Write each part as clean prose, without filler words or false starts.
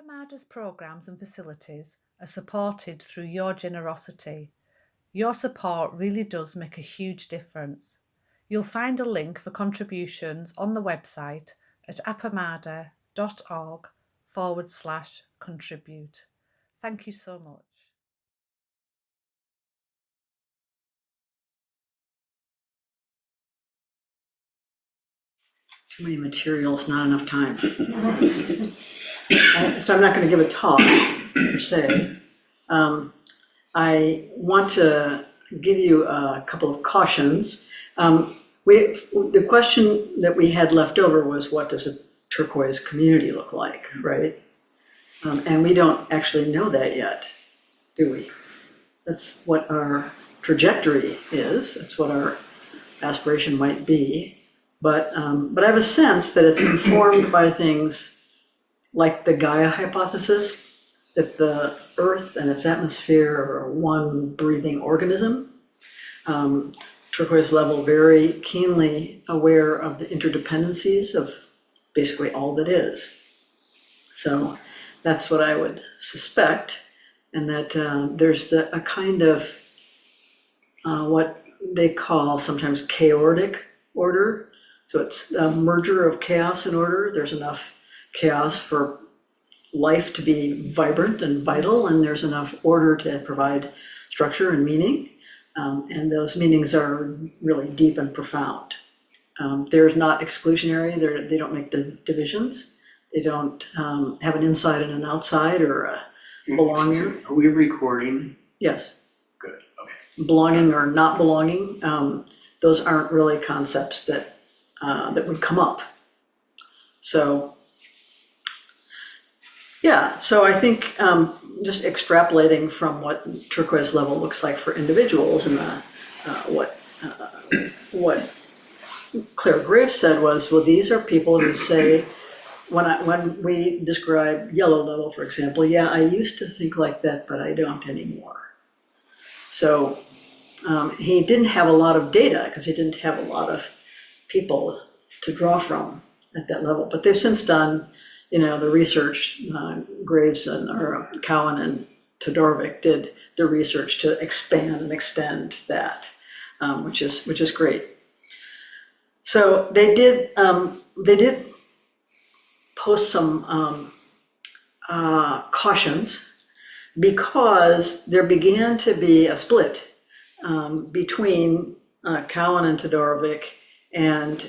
Apamada's programs and facilities are supported through your generosity. Your support really does make a huge difference. You'll find a link for contributions on the website at apamada.org/contribute. Thank you so much. Too many materials, not enough time. So I'm not going to give a talk per se. I want to give you a couple of cautions. The question that we had left over was, what does a turquoise community look like, right? And we don't actually know that yet, do we? That's what our trajectory is. That's what our aspiration might be. But I have a sense that it's informed by things like the Gaia hypothesis, that the Earth and its atmosphere are one breathing organism. Turquoise level very keenly aware of the interdependencies of basically all that is. So that's what I would suspect, and that there's a kind of what they call sometimes chaotic order. So it's a merger of chaos and order. There's enough chaos for life to be vibrant and vital, and there's enough order to provide structure and meaning. And those meanings are really deep and profound. They're not exclusionary. They don't make divisions. They don't have an inside and an outside or a belonging. Are we recording? Yes. Good, okay. Belonging or not belonging, those aren't really concepts that would come up. So, yeah, so I think just extrapolating from what turquoise level looks like for individuals, and what Claire Graves said was, well, these are people who say, when we describe yellow level, for example, yeah, I used to think like that, but I don't anymore. So he didn't have a lot of data because he didn't have a lot of people to draw from at that level. But they've since done, the research. Graves or Cowan and Todorovic did the research to expand and extend that, which is great. So they did post some cautions, because there began to be a split between Cowan and Todorovic and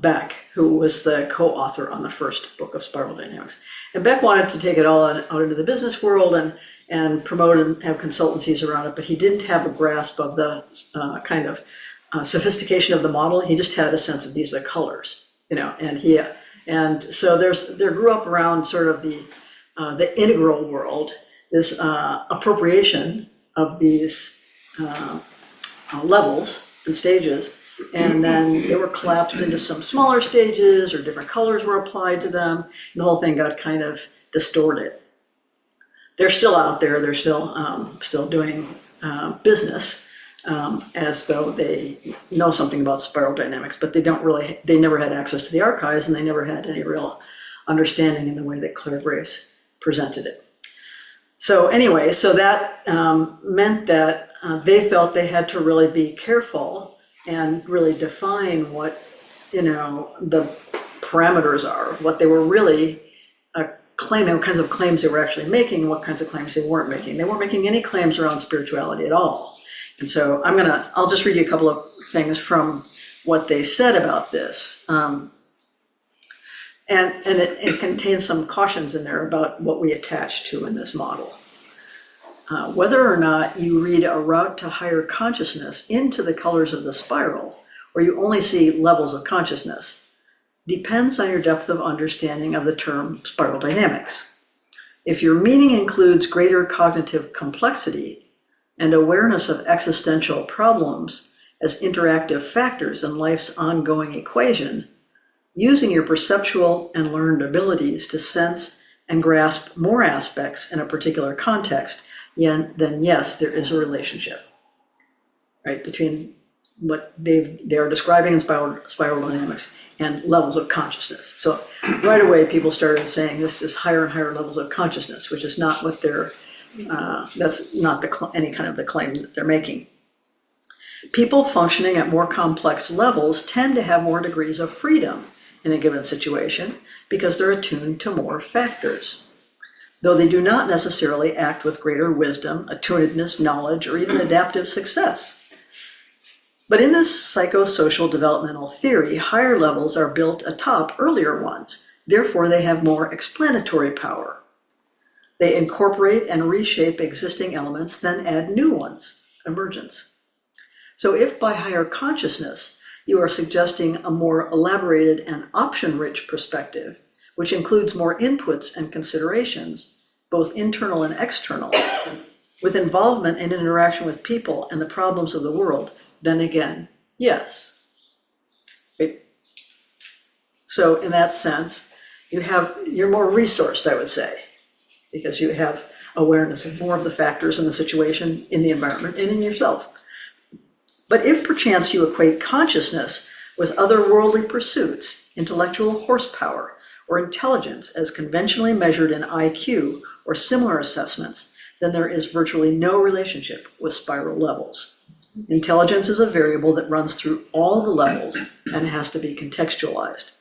Beck, who was the co-author on the first book of Spiral Dynamics. And Beck wanted to take it all out into the business world and promote and have consultancies around it, but he didn't have a grasp of the kind of sophistication of the model. He just had a sense of these are colors, and so there grew up around sort of the integral world, this appropriation of these levels and stages. And then they were collapsed into some smaller stages, or different colors were applied to them, and the whole thing got kind of distorted. They're still out there. They're still doing business as though they know something about spiral dynamics, but they never had access to the archives, and they never had any real understanding in the way that Claire Graves presented it. So anyway, so that meant that they felt they had to really be careful and really define what, the parameters are, what they were really claiming, what kinds of claims they were actually making, and what kinds of claims they weren't making. They weren't making any claims around spirituality at all. And so I'll just read you a couple of things from what they said about this. And it contains some cautions in there about what we attach to in this model. Whether or not you read a route to higher consciousness into the colors of the spiral, or you only see levels of consciousness, depends on your depth of understanding of the term spiral dynamics. If your meaning includes greater cognitive complexity and awareness of existential problems as interactive factors in life's ongoing equation, using your perceptual and learned abilities to sense and grasp more aspects in a particular context, then yes, there is a relationship, right, between what they are describing in spiral dynamics and levels of consciousness. So right away, people started saying this is higher and higher levels of consciousness, which is not what they're, that's not any kind of the claim that they're making. People functioning at more complex levels tend to have more degrees of freedom in a given situation because they're attuned to more factors, though they do not necessarily act with greater wisdom, attunedness, knowledge, or even adaptive success. But in this psychosocial developmental theory, higher levels are built atop earlier ones. Therefore, they have more explanatory power. They incorporate and reshape existing elements, then add new ones, emergence. So if by higher consciousness, you are suggesting a more elaborated and option-rich perspective, which includes more inputs and considerations, both internal and external, with involvement and interaction with people and the problems of the world, then again, yes. Right? So in that sense, you're more resourced, I would say, because you have awareness of more of the factors in the situation, in the environment, and in yourself. But if perchance you equate consciousness with otherworldly pursuits, intellectual horsepower, or intelligence as conventionally measured in IQ or similar assessments, then there is virtually no relationship with spiral levels. Intelligence is a variable that runs through all the levels and has to be contextualized.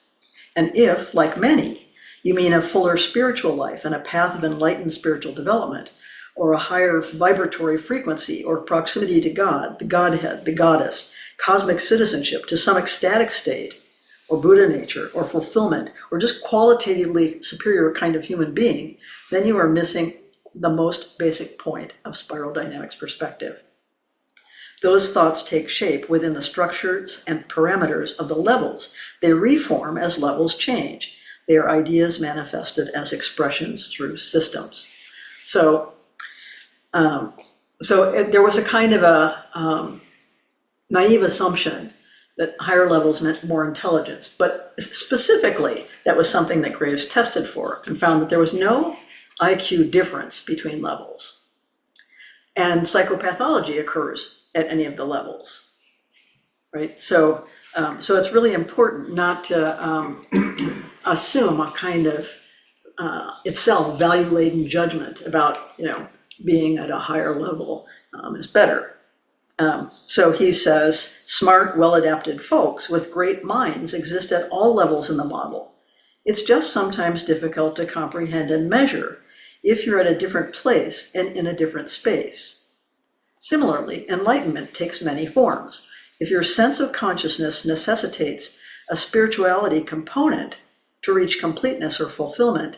And if, like many, you mean a fuller spiritual life and a path of enlightened spiritual development, or a higher vibratory frequency or proximity to God, the Godhead, the Goddess, cosmic citizenship to some ecstatic state, or Buddha nature, or fulfillment, or just qualitatively superior kind of human being, then you are missing the most basic point of spiral dynamics perspective. Those thoughts take shape within the structures and parameters of the levels. They reform as levels change. They are ideas manifested as expressions through systems. So there was a kind of a naive assumption that higher levels meant more intelligence, but specifically, that was something that Graves tested for and found that there was no IQ difference between levels. And psychopathology occurs at any of the levels, right? So it's really important not to assume a kind of itself value-laden judgment about, being at a higher level is better. So he says, smart, well-adapted folks with great minds exist at all levels in the model. It's just sometimes difficult to comprehend and measure if you're at a different place and in a different space. Similarly, enlightenment takes many forms. If your sense of consciousness necessitates a spirituality component to reach completeness or fulfillment,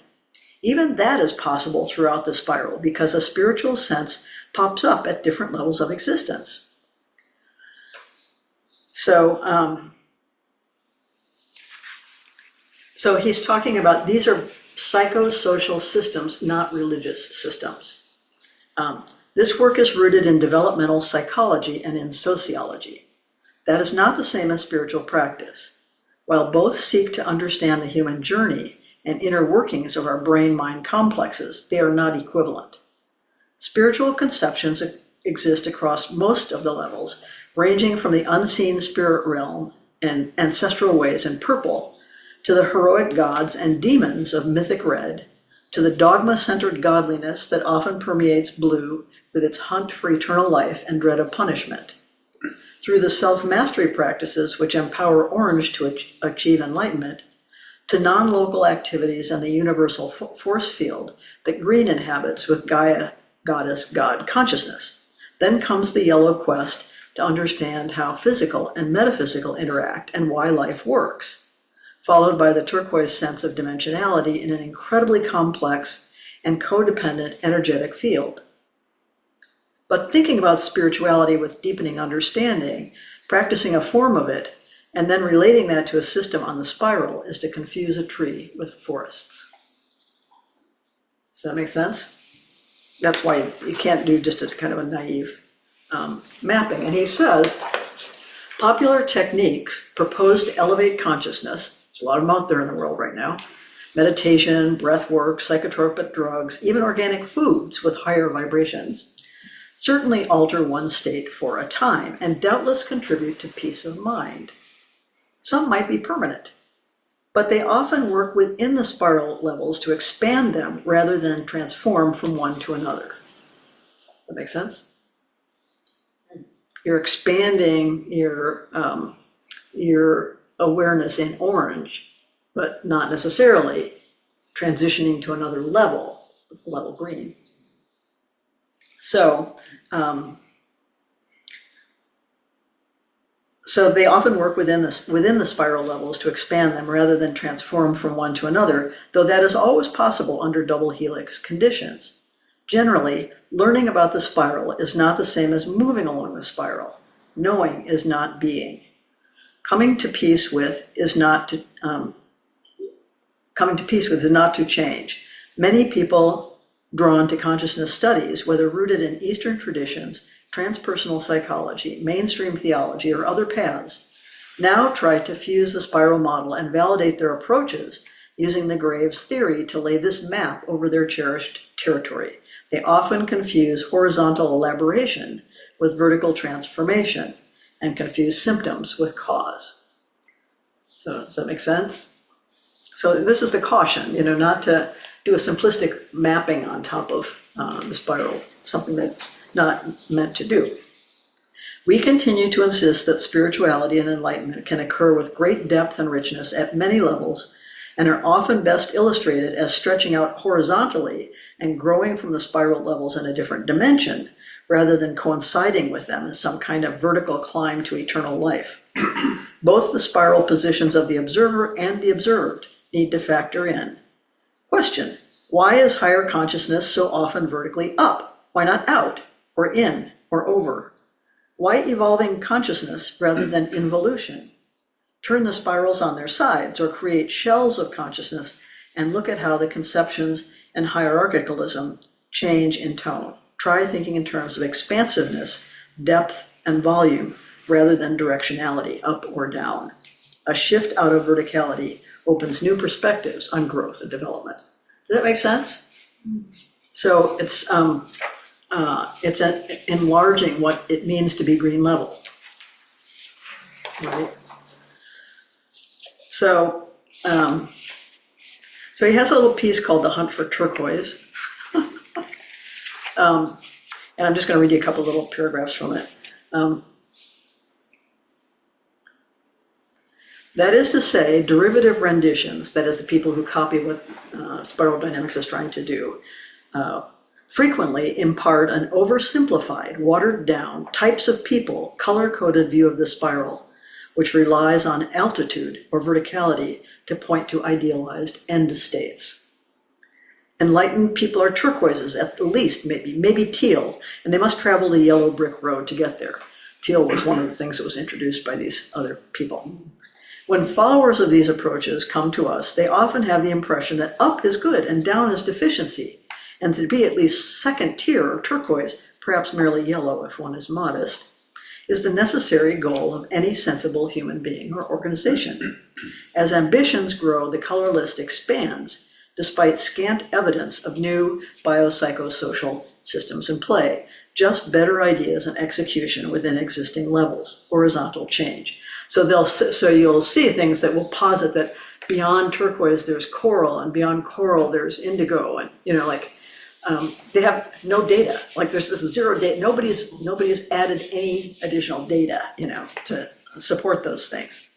even that is possible throughout the spiral because a spiritual sense pops up at different levels of existence. So he's talking about these are psychosocial systems, not religious systems. This work is rooted in developmental psychology and in sociology. That is not the same as spiritual practice. While both seek to understand the human journey and inner workings of our brain-mind complexes, they are not equivalent. Spiritual conceptions exist across most of the levels, ranging from the unseen spirit realm and ancestral ways in purple, to the heroic gods and demons of mythic red, to the dogma-centered godliness that often permeates blue with its hunt for eternal life and dread of punishment, through the self-mastery practices which empower orange to achieve enlightenment, to non-local activities and the universal force field that green inhabits with Gaia, Goddess, God consciousness. Then comes the yellow quest to understand how physical and metaphysical interact and why life works, followed by the turquoise sense of dimensionality in an incredibly complex and codependent energetic field. But thinking about spirituality with deepening understanding, practicing a form of it, and then relating that to a system on the spiral is to confuse a tree with forests. Does that make sense? That's why you can't do just a kind of a naive mapping. And he says, popular techniques proposed to elevate consciousness, there's a lot of them out there in the world right now, meditation, breath work, psychotropic drugs, even organic foods with higher vibrations, certainly alter one's state for a time, and doubtless contribute to peace of mind. Some might be permanent, but they often work within the spiral levels to expand them rather than transform from one to another. Does that make sense? You're expanding your awareness in orange, but not necessarily transitioning to another level, level green. So they often work within the spiral levels to expand them rather than transform from one to another, though that is always possible under double helix conditions. Generally, learning about the spiral is not the same as moving along the spiral. Knowing is not being. Coming to peace with is not to change. Many people drawn to consciousness studies, whether rooted in Eastern traditions, transpersonal psychology, mainstream theology, or other paths, now try to fuse the spiral model and validate their approaches using the Graves theory to lay this map over their cherished territory. They often confuse horizontal elaboration with vertical transformation and confuse symptoms with cause. So does that make sense? So this is the caution, not to do a simplistic mapping on top of the spiral, something that's not meant to do. We continue to insist that spirituality and enlightenment can occur with great depth and richness at many levels and are often best illustrated as stretching out horizontally and growing from the spiral levels in a different dimension, rather than coinciding with them in some kind of vertical climb to eternal life. Both the spiral positions of the observer and the observed need to factor in. Question: why is higher consciousness so often vertically up? Why not out, or in, or over? Why evolving consciousness rather than involution? Turn the spirals on their sides, or create shells of consciousness, and look at how the conceptions and hierarchicalism change in tone. Try thinking in terms of expansiveness, depth, and volume, rather than directionality, up or down. A shift out of verticality opens new perspectives on growth and development. Does that make sense? So it's enlarging what it means to be green level, right? So he has a little piece called The Hunt for Turquoise. And I'm just going to read you a couple little paragraphs from it. That is to say, derivative renditions, that is the people who copy what spiral dynamics is trying to do, frequently impart an oversimplified, watered down, types of people, color-coded view of the spiral, which relies on altitude or verticality to point to idealized end states. Enlightened people are turquoises at the least, maybe teal, and they must travel the yellow brick road to get there. Teal was one of the things that was introduced by these other people. When followers of these approaches come to us, they often have the impression that up is good and down is deficiency, and to be at least second tier or turquoise, perhaps merely yellow if one is modest, is the necessary goal of any sensible human being or organization. As ambitions grow, the color list expands, despite scant evidence of new biopsychosocial systems in play, just better ideas and execution within existing levels, horizontal change. So you'll see things that will posit that beyond turquoise there's coral, and beyond coral there's indigo, and they have no data. Like there's this zero data. Nobody's added any additional data, to support those things.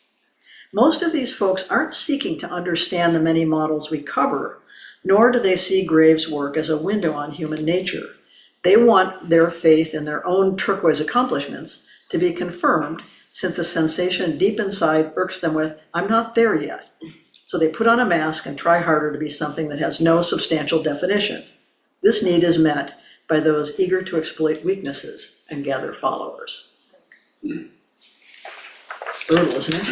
Most of these folks aren't seeking to understand the many models we cover, nor do they see Graves' work as a window on human nature. They want their faith in their own turquoise accomplishments to be confirmed, since a sensation deep inside irks them with, "I'm not there yet." So they put on a mask and try harder to be something that has no substantial definition. This need is met by those eager to exploit weaknesses and gather followers. Brutal, isn't it?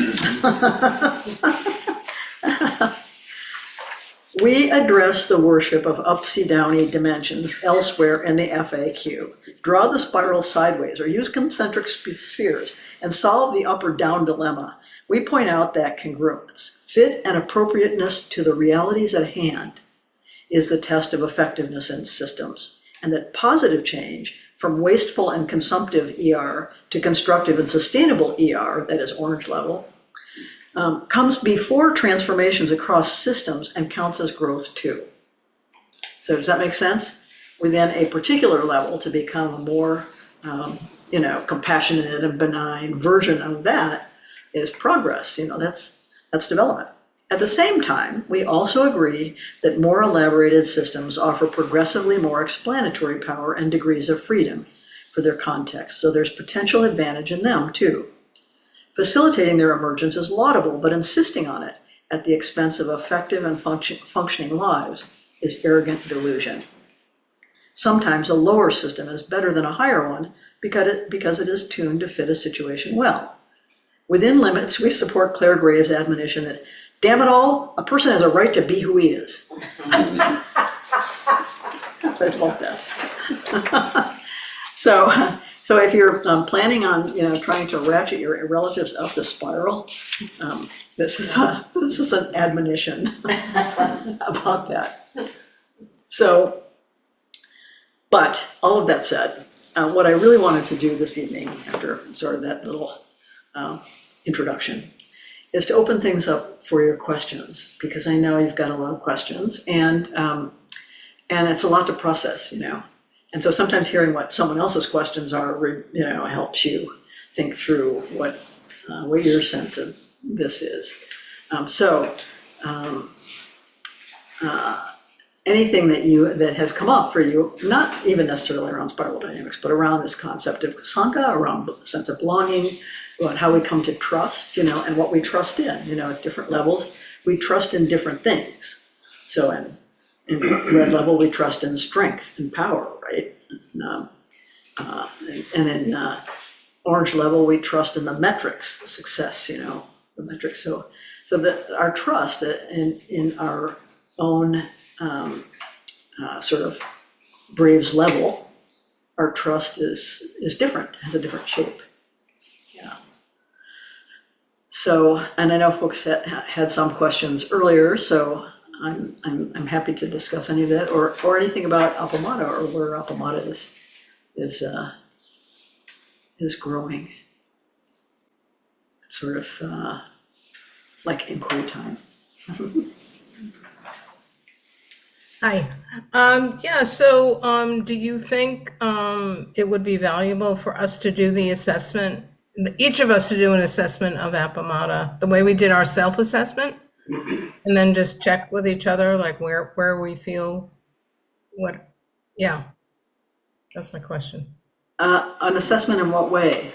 We address the worship of upsy-downy dimensions elsewhere in the FAQ. Draw the spiral sideways or use concentric spheres and solve the up or down dilemma. We point out that congruence, fit and appropriateness to the realities at hand is the test of effectiveness in systems, and that positive change from wasteful and consumptive ER to constructive and sustainable ER, that is orange level, comes before transformations across systems and counts as growth too. So does that make sense? Within a particular level, to become a more compassionate and benign version of that is progress. That's development. At the same time, we also agree that more elaborated systems offer progressively more explanatory power and degrees of freedom for their context, so there's potential advantage in them too. Facilitating their emergence is laudable, but insisting on it at the expense of effective and functioning lives is arrogant delusion. Sometimes a lower system is better than a higher one because it is tuned to fit a situation well. Within limits, we support Claire Graves' admonition that, damn it all, a person has a right to be who he is. I love that. So if you're planning on trying to ratchet your relatives up the spiral, this is an admonition about that. So, but all of that said, what I really wanted to do this evening, after sort of that little introduction, is to open things up for your questions, because I know you've got a lot of questions, and it's a lot to process, And so sometimes hearing what someone else's questions are, helps you think through what your sense of this is. Anything that has come up for you, not even necessarily around spiral dynamics, but around this concept of Sanka, around sense of belonging, about how we come to trust, and what we trust in, at different levels. We trust in different things. So in red level, we trust in strength and power, right? And in orange level, we trust in the metrics, the success, the metrics. So that our trust in our own sort of Braves level, our trust is different, has a different shape. Yeah. So, and I know folks had some questions earlier, so I'm happy to discuss any of that, or anything about Appamata, or where Appamata is growing. It's sort of like inquiry time. Hi. Do you think it would be valuable for us to do the assessment, each of us to do an assessment of Appamata, the way we did our self-assessment, and then just check with each other, like where we feel that's my question. An assessment in what way?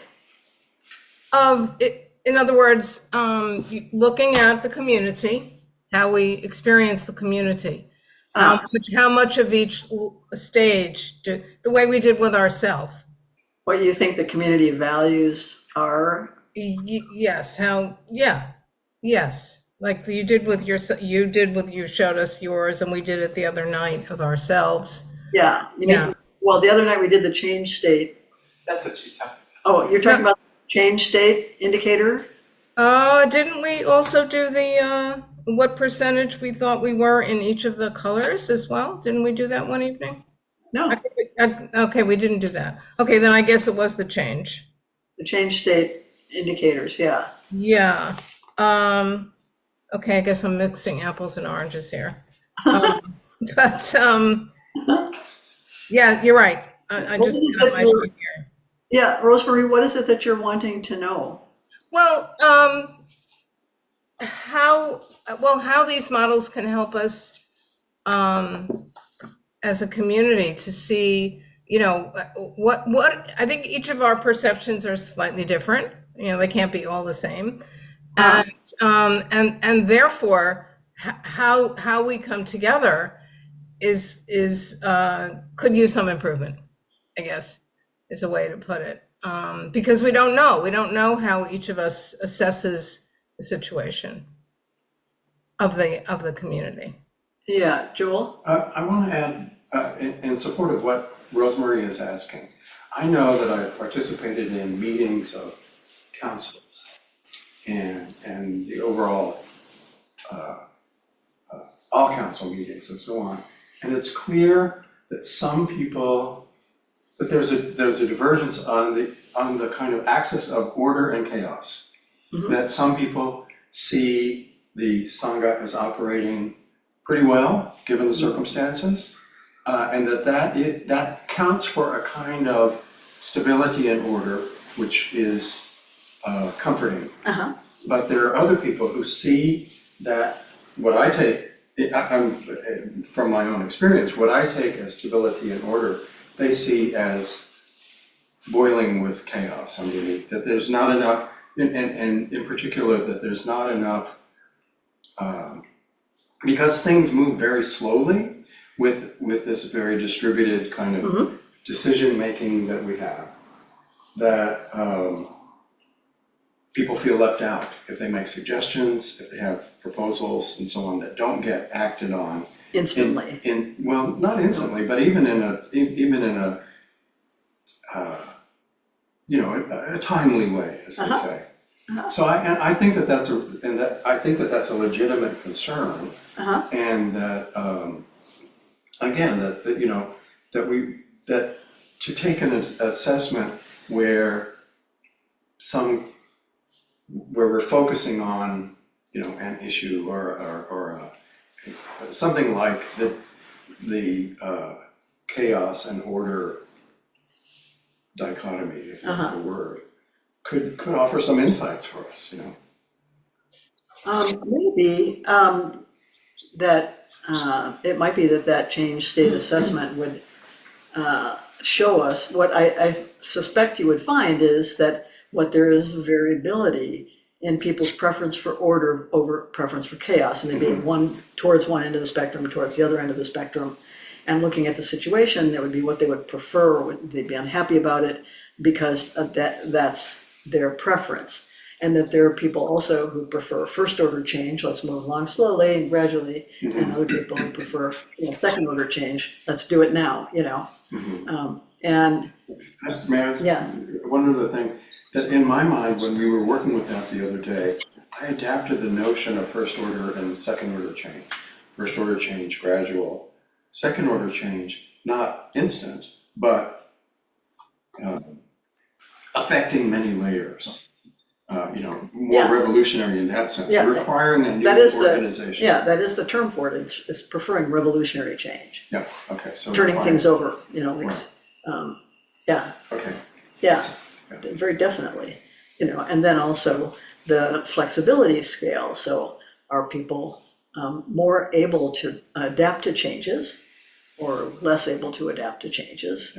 In other words, looking at the community, how we experience the community. How much of each stage, the way we did with ourselves. What you think the community values are? Yes, yes. Like you did with you showed us yours, and we did it the other night of ourselves. Yeah, well, the other night we did the change state. That's what she's talking Oh, you're talking about change state indicator? Didn't we also do the, what percentage we thought we were in each of the colors as well? Didn't we do that one evening? No, Okay, we didn't do that. Okay, then I guess it was the change. the change state indicators, yeah. Yeah. Okay, I guess I'm mixing apples and oranges here. Yeah, you're right. I just got my sheet here. Yeah, Rosemary, what is it that you're wanting to know? Well, how these models can help us as a community to see, what I think each of our perceptions are slightly different. They can't be all the same, and therefore, how we come together is could use some improvement, I guess, is a way to put it. Because we don't know how each of us assesses the situation of the community. Yeah, Joel? I want to add, in support of what Rosemary is asking, I know that I've participated in meetings of councils and the overall, all council meetings and so on. And it's clear that some people but there's a divergence on the kind of axis of order and chaos. That some people see the Sangha as operating pretty well, given the circumstances, and that counts for a kind of stability and order, which is comforting. But there are other people who see that what I take, from my own experience, what I take as stability and order, they see as boiling with chaos underneath, that there's not enough, and in particular, that there's not enough, because things move very slowly with this very distributed kind of decision-making that we have, that people feel left out if they make suggestions, if they have proposals and so on that don't get acted on Instantly. Well, not instantly, but even in a a timely way, as they say. So I think that's a legitimate concern, and that again, that to take an assessment where we're focusing on an issue or something like the chaos and order dichotomy, if that's the word, could offer some insights for us, Maybe that it might be that change state assessment would show us what I suspect you would find is that what there is variability in people's preference for order over preference for chaos, and they being towards one end of the spectrum, towards the other end of the spectrum, and looking at the situation, that would be what they would prefer, or would they be unhappy about it, because of that's their preference. And that there are people also who prefer first order change, let's move along slowly and gradually, and other people who prefer second order change, let's do it now, and May I ask one other thing? That in my mind, when we were working with that the other day, I adapted the notion of first order and second order change. First order change, gradual. Second order change, not instant, but affecting many layers. More revolutionary in that sense, requiring a new organization. That is the term for it. It's preferring revolutionary change. Yeah, okay, so. Turning things over, Okay. very definitely, and then also the flexibility scale. So are people more able to adapt to changes or less able to adapt to changes?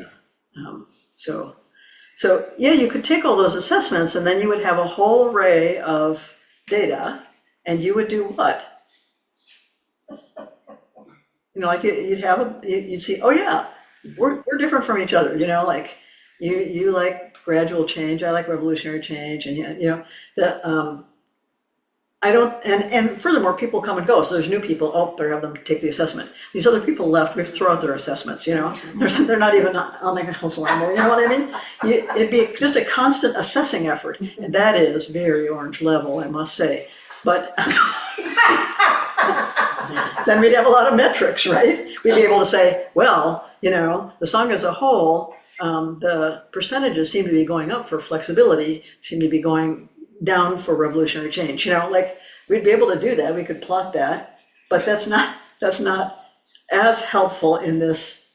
So you could take all those assessments and then you would have a whole array of data, and you would do what? Like you'd see, oh yeah, we're different from each other, like you like gradual change, I like revolutionary change, and I don't, and furthermore, people come and go, so there's new people, better have them take the assessment. These other people left, we have to throw out their assessments, they're not even on the council anymore, you know what I mean? It'd be just a constant assessing effort, and that is very orange level, I must say, but then we'd have a lot of metrics, right? We'd be able to say, well, the song as a whole, the percentages seem to be going up for flexibility, seem to be going down for revolutionary change. We'd be able to do that. We could plot that, but that's not as helpful in this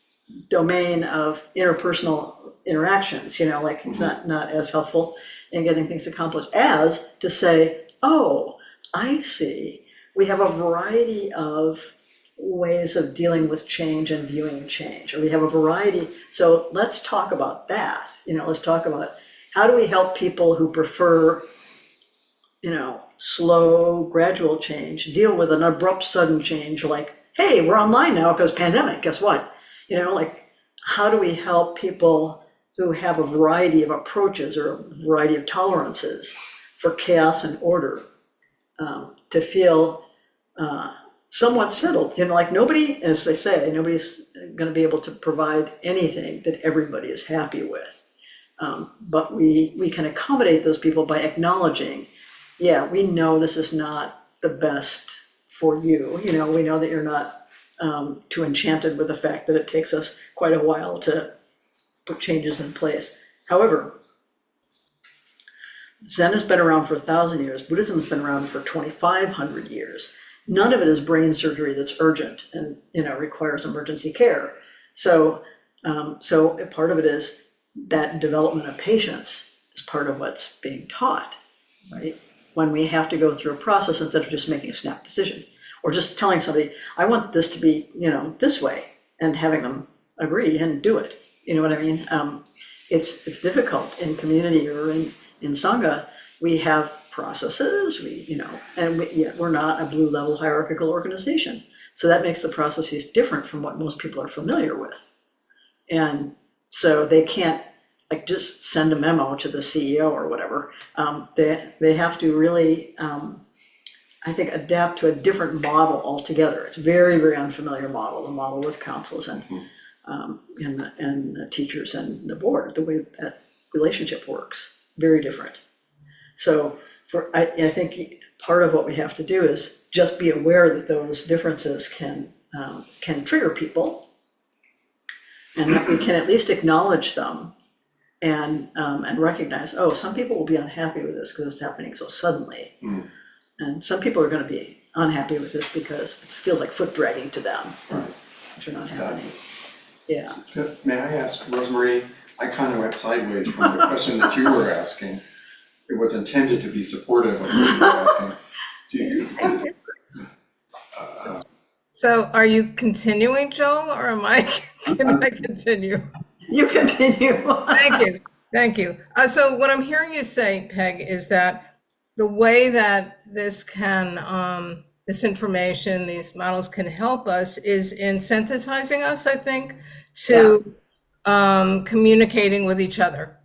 domain of interpersonal interactions. It's not as helpful in getting things accomplished as to say, oh, I see. We have a variety of ways of dealing with change and viewing change, or we have a variety. So let's talk about that. Let's talk about how do we help people who prefer slow, gradual change, deal with an abrupt, sudden change, like, hey, we're online now because pandemic, guess what? How do we help people who have a variety of approaches or a variety of tolerances for chaos and order to feel somewhat settled? Nobody, as they say, nobody's going to be able to provide anything that everybody is happy with. But we can accommodate those people by acknowledging, we know this is not the best for you. We know that you're not too enchanted with the fact that it takes us quite a while to put changes in place. However, Zen has been around for 1,000 years. Buddhism has been around for 2,500 years. None of it is brain surgery that's urgent and requires emergency care. So, so part of it is that development of patience is part of what's being taught, right? When we have to go through a process instead of just making a snap decision, or just telling somebody, I want this to be, this way, and having them agree and do it. You know what I mean? It's difficult in community or in Sangha. We have processes, we're not a blue level hierarchical organization. So that makes the processes different from what most people are familiar with. And so they can't like just send a memo to the CEO or whatever. They have to really, I think, adapt to a different model altogether. It's very, very unfamiliar model, the model with councils and the teachers and the board, the way that relationship works, very different. So I think part of what we have to do is just be aware that those differences can trigger people, and that we can at least acknowledge them and recognize, oh, some people will be unhappy with this because it's happening so suddenly. And some people are going to be unhappy with this because it feels like foot dragging to them, which are not happening. Yeah. May I ask, Rosemary, I kind of went sideways from the question that you were asking. It was intended to be supportive of what you were asking. Do you? So are you continuing, Joel, or am I, can I continue? You continue. Thank you. So what I'm hearing you say, Peg, is that the way that this can, this information, these models can help us is in sensitizing us, I think, to communicating with each other.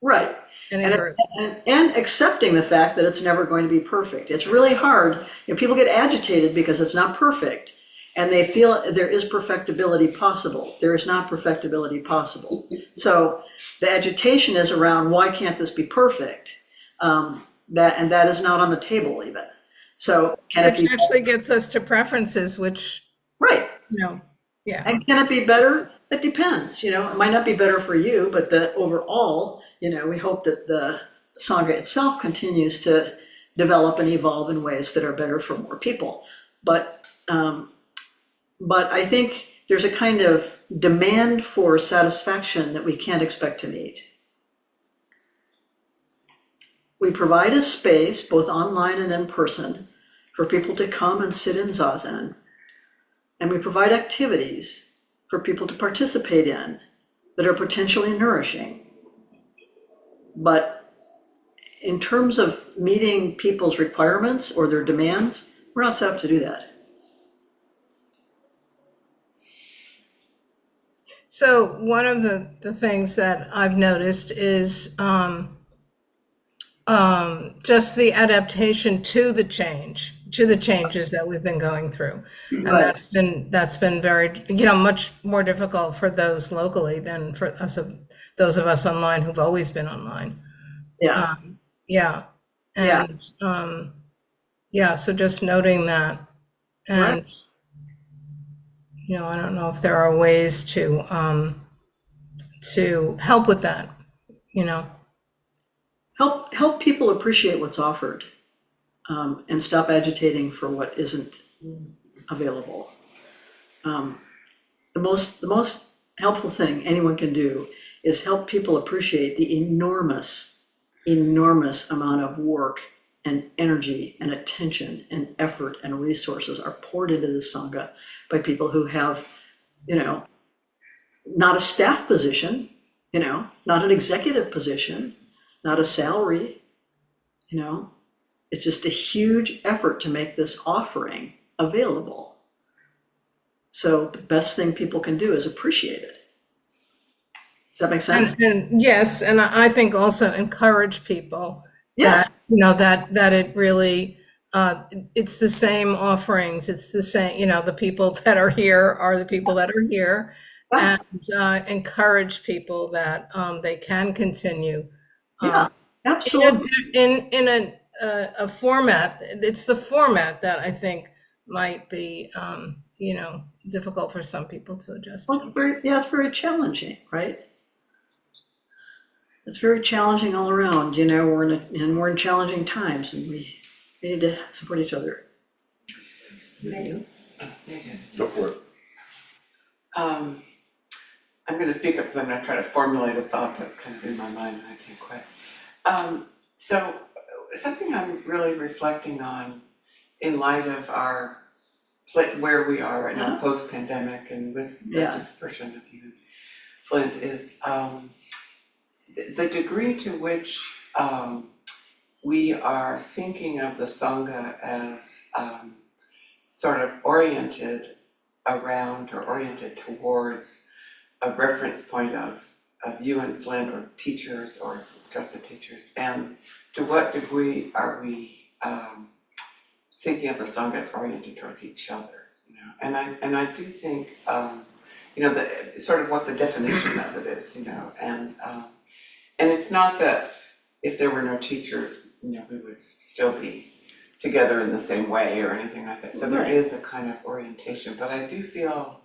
Right. And accepting the fact that it's never going to be perfect. It's really hard. People get agitated because it's not perfect, and they feel there is perfectibility possible. There is not perfectibility possible. So the agitation is around, why can't this be perfect? That is not on the table even. So can it be actually gets us to preferences, which right? Yeah. And can it be better? It depends. It might not be better for you, but the overall, we hope that the Sangha itself continues to develop and evolve in ways that are better for more people. But I think there's a kind of demand for satisfaction that we can't expect to meet. We provide a space, both online and in person, for people to come and sit in Zazen. And we provide activities for people to participate in that are potentially nourishing. But in terms of meeting people's requirements or their demands, we're not set up to do that. So one of the things that I've noticed is just the adaptation to the changes that we've been going through. Right. And that's been very, much more difficult for those locally than for those of us online who've always been online. Yeah. And so just noting that. And, right. I don't know if there are ways to help with that, Help people appreciate what's offered, and stop agitating for what isn't available. The most helpful thing anyone can do is help people appreciate the enormous amount of work and energy and attention and effort and resources are poured into the Sangha by people who have, not a staff position, not an executive position, not a salary, it's just a huge effort to make this offering available. So the best thing people can do is appreciate it. Does that make sense? And yes, and I think also encourage people. Yes. That it really, it's the same offerings. It's the same, the people that are here are the people that are here, and encourage people that they can continue. Yeah, absolutely. In a format, it's the format that I think might be, difficult for some people to adjust to. Well, it's very challenging, right? it's very challenging all around, you know, we're in challenging times and we need to support each other. Go for it. I'm gonna speak up because I'm gonna try to formulate a thought that's kind of in my mind and I can't quite. So something I'm really reflecting on in light of our, where we are right now, post-pandemic and with the Yeah. dispersion of even Flint is the degree to which we are thinking of the Sangha as sort of oriented around or oriented towards a reference point of you and Flint or teachers or trusted teachers, and to what degree are we thinking of the Sangha as oriented towards each other, you know? And I do think you know, the sort of what the definition of it is, you know, and it's not that if there were no teachers, you know, we would still be together in the same way or anything like that. So there Right. is a kind of orientation, but I do feel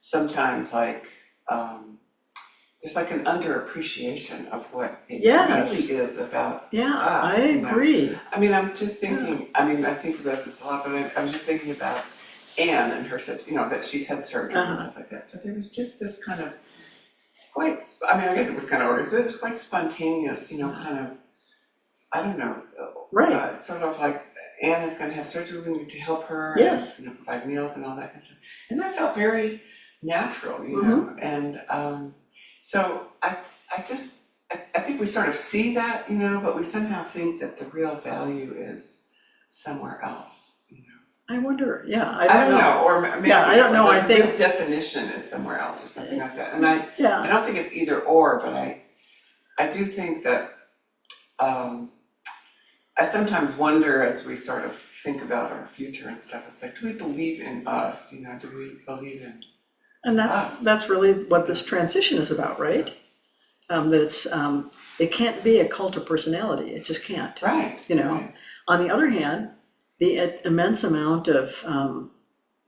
sometimes like there's like an underappreciation of what it Yes. really is about. Yeah, us, I you know. agree. I mean, I'm just thinking, I mean, I think about this a lot, but I was just thinking about Anne and her, you know, that she's had surgery and stuff like that. So there was just this kind of quite, I mean, I guess it was kind of ordered, but it was quite spontaneous, you know, kind of, I don't know. Right. Sort of like Anne is gonna have surgery, we need to help her. Yes. And, you know, provide meals and all that kind of stuff. And that felt very natural, you know, and so I think we sort of see that, you know, but we somehow think that the real value is somewhere else, you know. I wonder, yeah, I don't know, or maybe Yeah, I don't know, I the think- real definition is somewhere else or something like that. And I Yeah, don't think it's either or, but I do think that I sometimes wonder as we sort of think about our future and stuff, it's like, do we believe in us, you know, do we believe in and us. that's really what this transition is about, right? That it's, it can't be a cult of personality, it just can't. right, You know. right. On the other hand, the immense amount of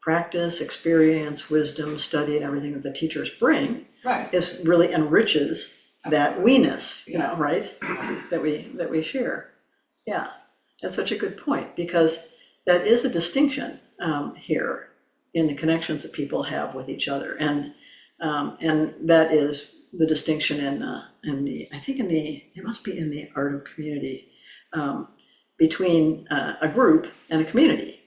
practice, experience, wisdom, study, and everything that the teachers bring Right, is really enriches that we-ness, you know, Yeah. right? That we share. Yeah, that's such a good point, because that is a distinction here in the connections that people have with each other, and that is the distinction in the, I think it must be in the art of community, between a group and a community,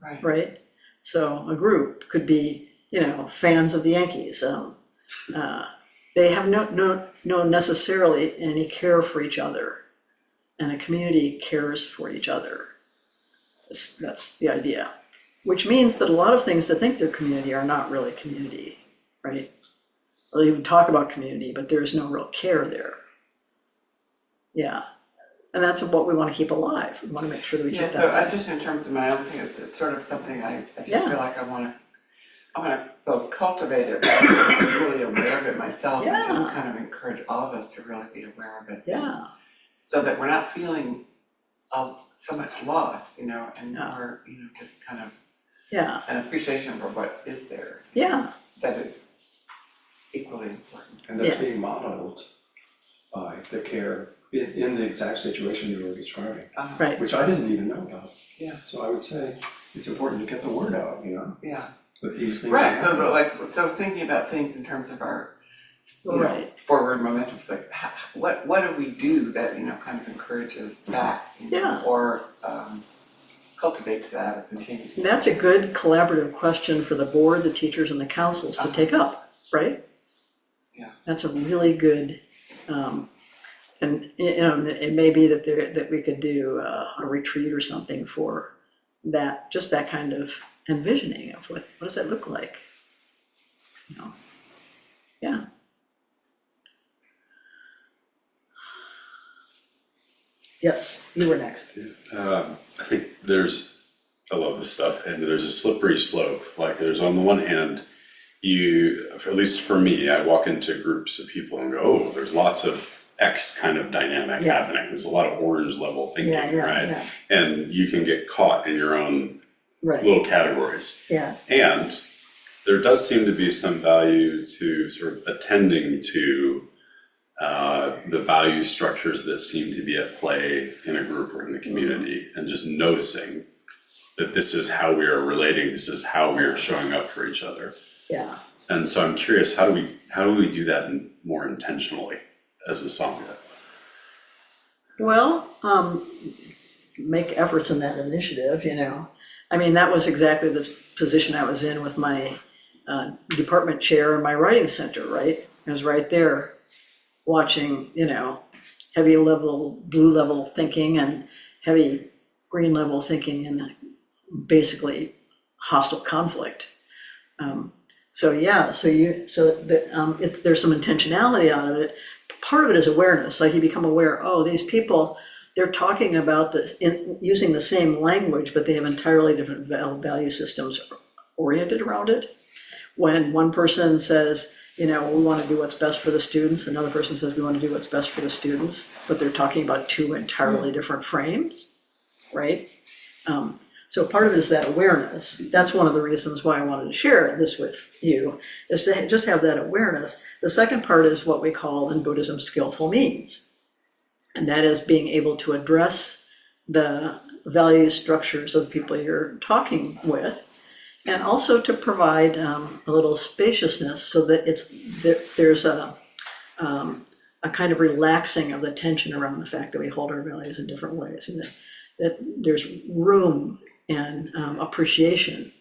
right, right? So a group could be, you know, fans of the Yankees. They have no necessarily any care for each other, and a community cares for each other. That's the idea, which means that a lot of things that think they're community are not really community, right? Or they would talk about community, but there's no real care there. Yeah, and that's what we want to keep alive. We want to make sure that we yeah, keep so that. I just in terms of my own thing, it's sort of something I just Yeah. feel like I wanna both cultivate it, but also be really aware of it myself and just Yeah. kind of encourage all of us to really be aware of it. Yeah, So that we're not feeling so much loss, you know, and Yeah. more, you know, just kind of yeah, an appreciation for what is there yeah, that is equally important. And that's Yeah. being modeled by the care in the exact situation you were describing, right. which I didn't even know about. Yeah. So I would say it's important to get the word out, you know, Yeah, that these things. right, are so happening. like, so thinking about things in terms of our, you know, Right. forward momentum, it's like, what do we do that, you know, kind of encourages that, you know, Yeah. or cultivates that or continues to. That's a good collaborative question for the board, the teachers, and the councils to take up, right? Yeah. That's a really good, and, you know, it may be that we could do a retreat or something for that, just that kind of envisioning of what does that look like? You know, yeah. Yes, you were next. I think I love this stuff, and there's a slippery slope. Like there's on the one hand, at least for me, I walk into groups of people and go, oh, there's lots of X kind of dynamic Yeah. happening. There's a lot of orange level thinking, Yeah, right? yeah, And you can get caught in your own right, little categories. yeah, And there does seem to be some value to sort of attending to the value structures that seem to be at play in a group or in the community, and just noticing that this is how we are relating, this is how we are showing up for each other. Yeah. And so I'm curious, how do we do that more intentionally as a Sangha? Well, make efforts in that initiative, I mean, that was exactly the position I was in with my department chair and my writing center, right? I was right there watching, heavy level, blue level thinking and heavy green level thinking and basically hostile conflict. There's some intentionality out of it. Part of it is awareness, like you become aware, oh, these people, they're talking about this, using the same language, but they have entirely different value systems oriented around it. When one person says, we want to do what's best for the students, another person says we want to do what's best for the students, but they're talking about two entirely different frames, right? So part of it is that awareness. That's one of the reasons why I wanted to share this with you, is to just have that awareness. The second part is what we call in Buddhism skillful means. And that is being able to address the value structures of the people you're talking with, and also to provide a little spaciousness so that there's a kind of relaxing of the tension around the fact that we hold our values in different ways, and that there's room and appreciation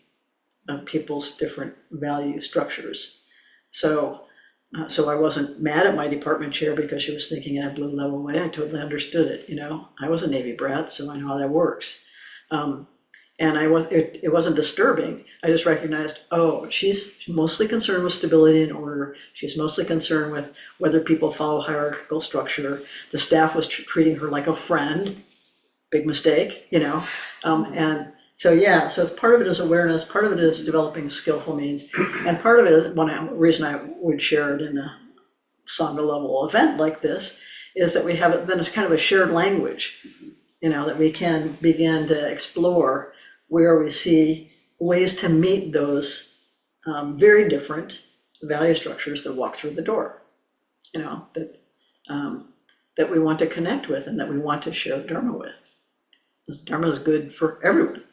of people's different value structures. So I wasn't mad at my department chair because she was thinking in a blue level way. I totally understood it. I was a Navy brat, so I know how that works. And it wasn't disturbing. I just recognized, oh, she's mostly concerned with stability and order. She's mostly concerned with whether people follow hierarchical structure. The staff was treating her like a friend. Big mistake, and so part of it is awareness, part of it is developing skillful means, and part of it is one reason I would share it in a Sangha level event like this is that we have it, then it's kind of a shared language, that we can begin to explore where we see ways to meet those very different value structures that walk through the door, that we want to connect with and that we want to share Dharma with. Dharma is good for everyone,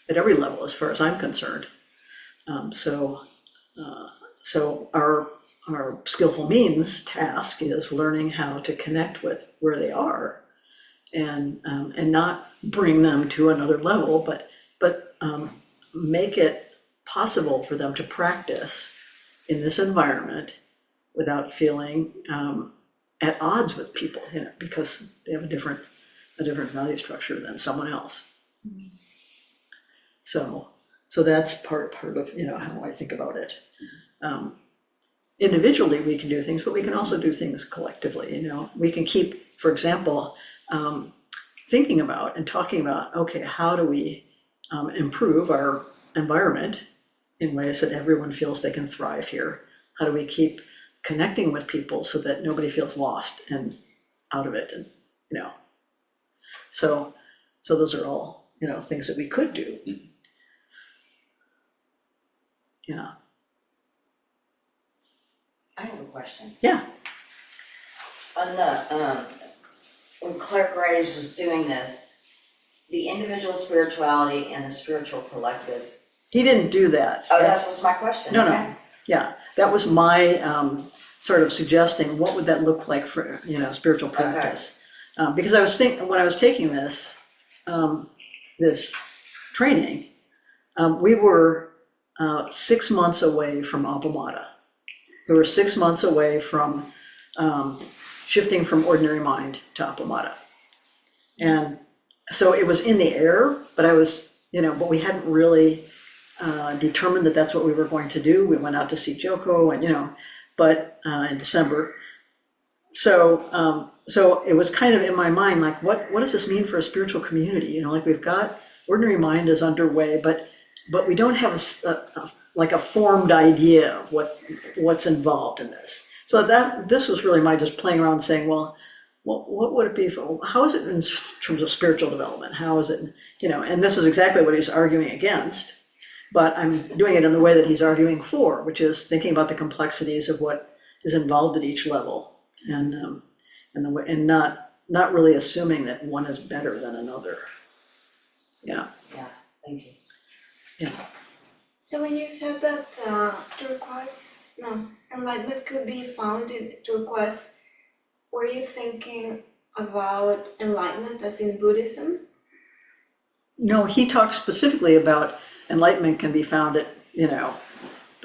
at every level, as far as I'm concerned. So our skillful means task is learning how to connect with where they are, and not bring them to another level, but make it possible for them to practice in this environment without feeling at odds with people, because they have a different value structure than someone else. So that's part of how I think about it. Individually we can do things, but we can also do things collectively. We can keep, for example, thinking about and talking about, okay, how do we improve our environment in ways that everyone feels they can thrive here? How do we keep connecting with people so that nobody feels lost and out of it? And so those are all things that we could do. Yeah. I have a question. Yeah. On the, when Claire Graves was doing this, the individual spirituality and the spiritual collectives. He didn't do that. Oh, that was my question. No, okay. no. Yeah, that was my sort of suggesting what would that look like for spiritual practice. Because I was thinking when I was taking this this training, we were 6 months away from Appamada. We were 6 months away from shifting from ordinary mind to Appamada. And so it was in the air, but I was, but we hadn't really determined that that's what we were going to do. We went out to see Joko and, but in December. So it was kind of in my mind, like, what does this mean for a spiritual community? Like we've got ordinary mind is underway, but we don't have a formed idea of what's involved in this. So this was really my just playing around saying, well, what would it be for, how is it in terms of spiritual development? How is it, and this is exactly what he's arguing against, but I'm doing it in the way that he's arguing for, which is thinking about the complexities of what is involved at each level. and not really assuming that one is better than another. Yeah, Thank you. yeah. So when you said that enlightenment could be found in turquoise, were you thinking about enlightenment as in Buddhism? No, he talks specifically about enlightenment can be found at,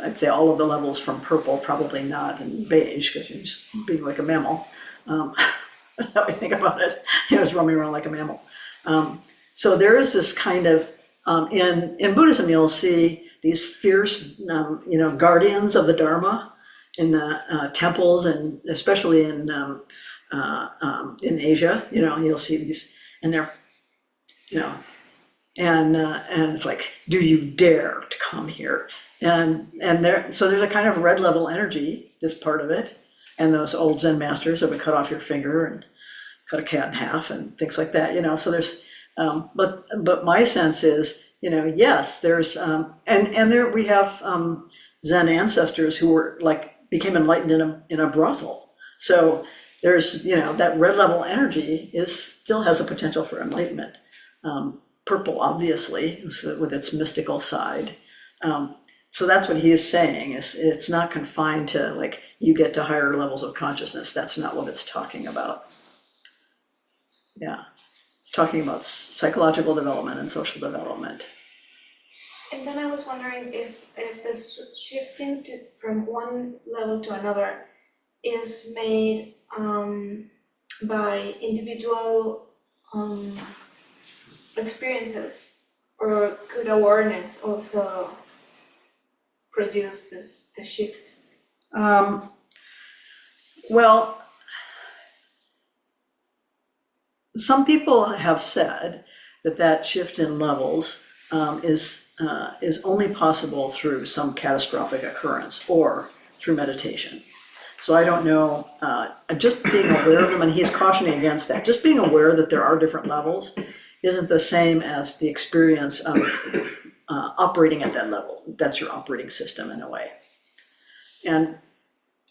I'd say all of the levels from purple, probably not in beige, because you're just being like a mammal. How I think about it, it's roaming around like a mammal. So there is this kind of, in Buddhism, you'll see these fierce, guardians of the Dharma in the temples, and especially in Asia, you'll see these, and they're, and it's like, do you dare to come here? So there's a kind of red level energy, this part of it, and those old Zen masters that would cut off your finger and cut a cat in half and things like that, so there's, but my sense is, yes, there's, and there we have Zen ancestors who were became enlightened in a brothel. So there's, that red level energy still has a potential for enlightenment. Purple, obviously, with its mystical side. So that's what he is saying, is it's not confined to you get to higher levels of consciousness. That's not what it's talking about. Yeah, it's talking about psychological development and social development. And then I was wondering if the shifting from one level to another is made by individual experiences, or could awareness also produce the shift? Well, some people have said that shift in levels is only possible through some catastrophic occurrence or through meditation. So I don't know, just being aware of them, and he's cautioning against that, just being aware that there are different levels isn't the same as the experience of operating at that level. That's your operating system in a way. And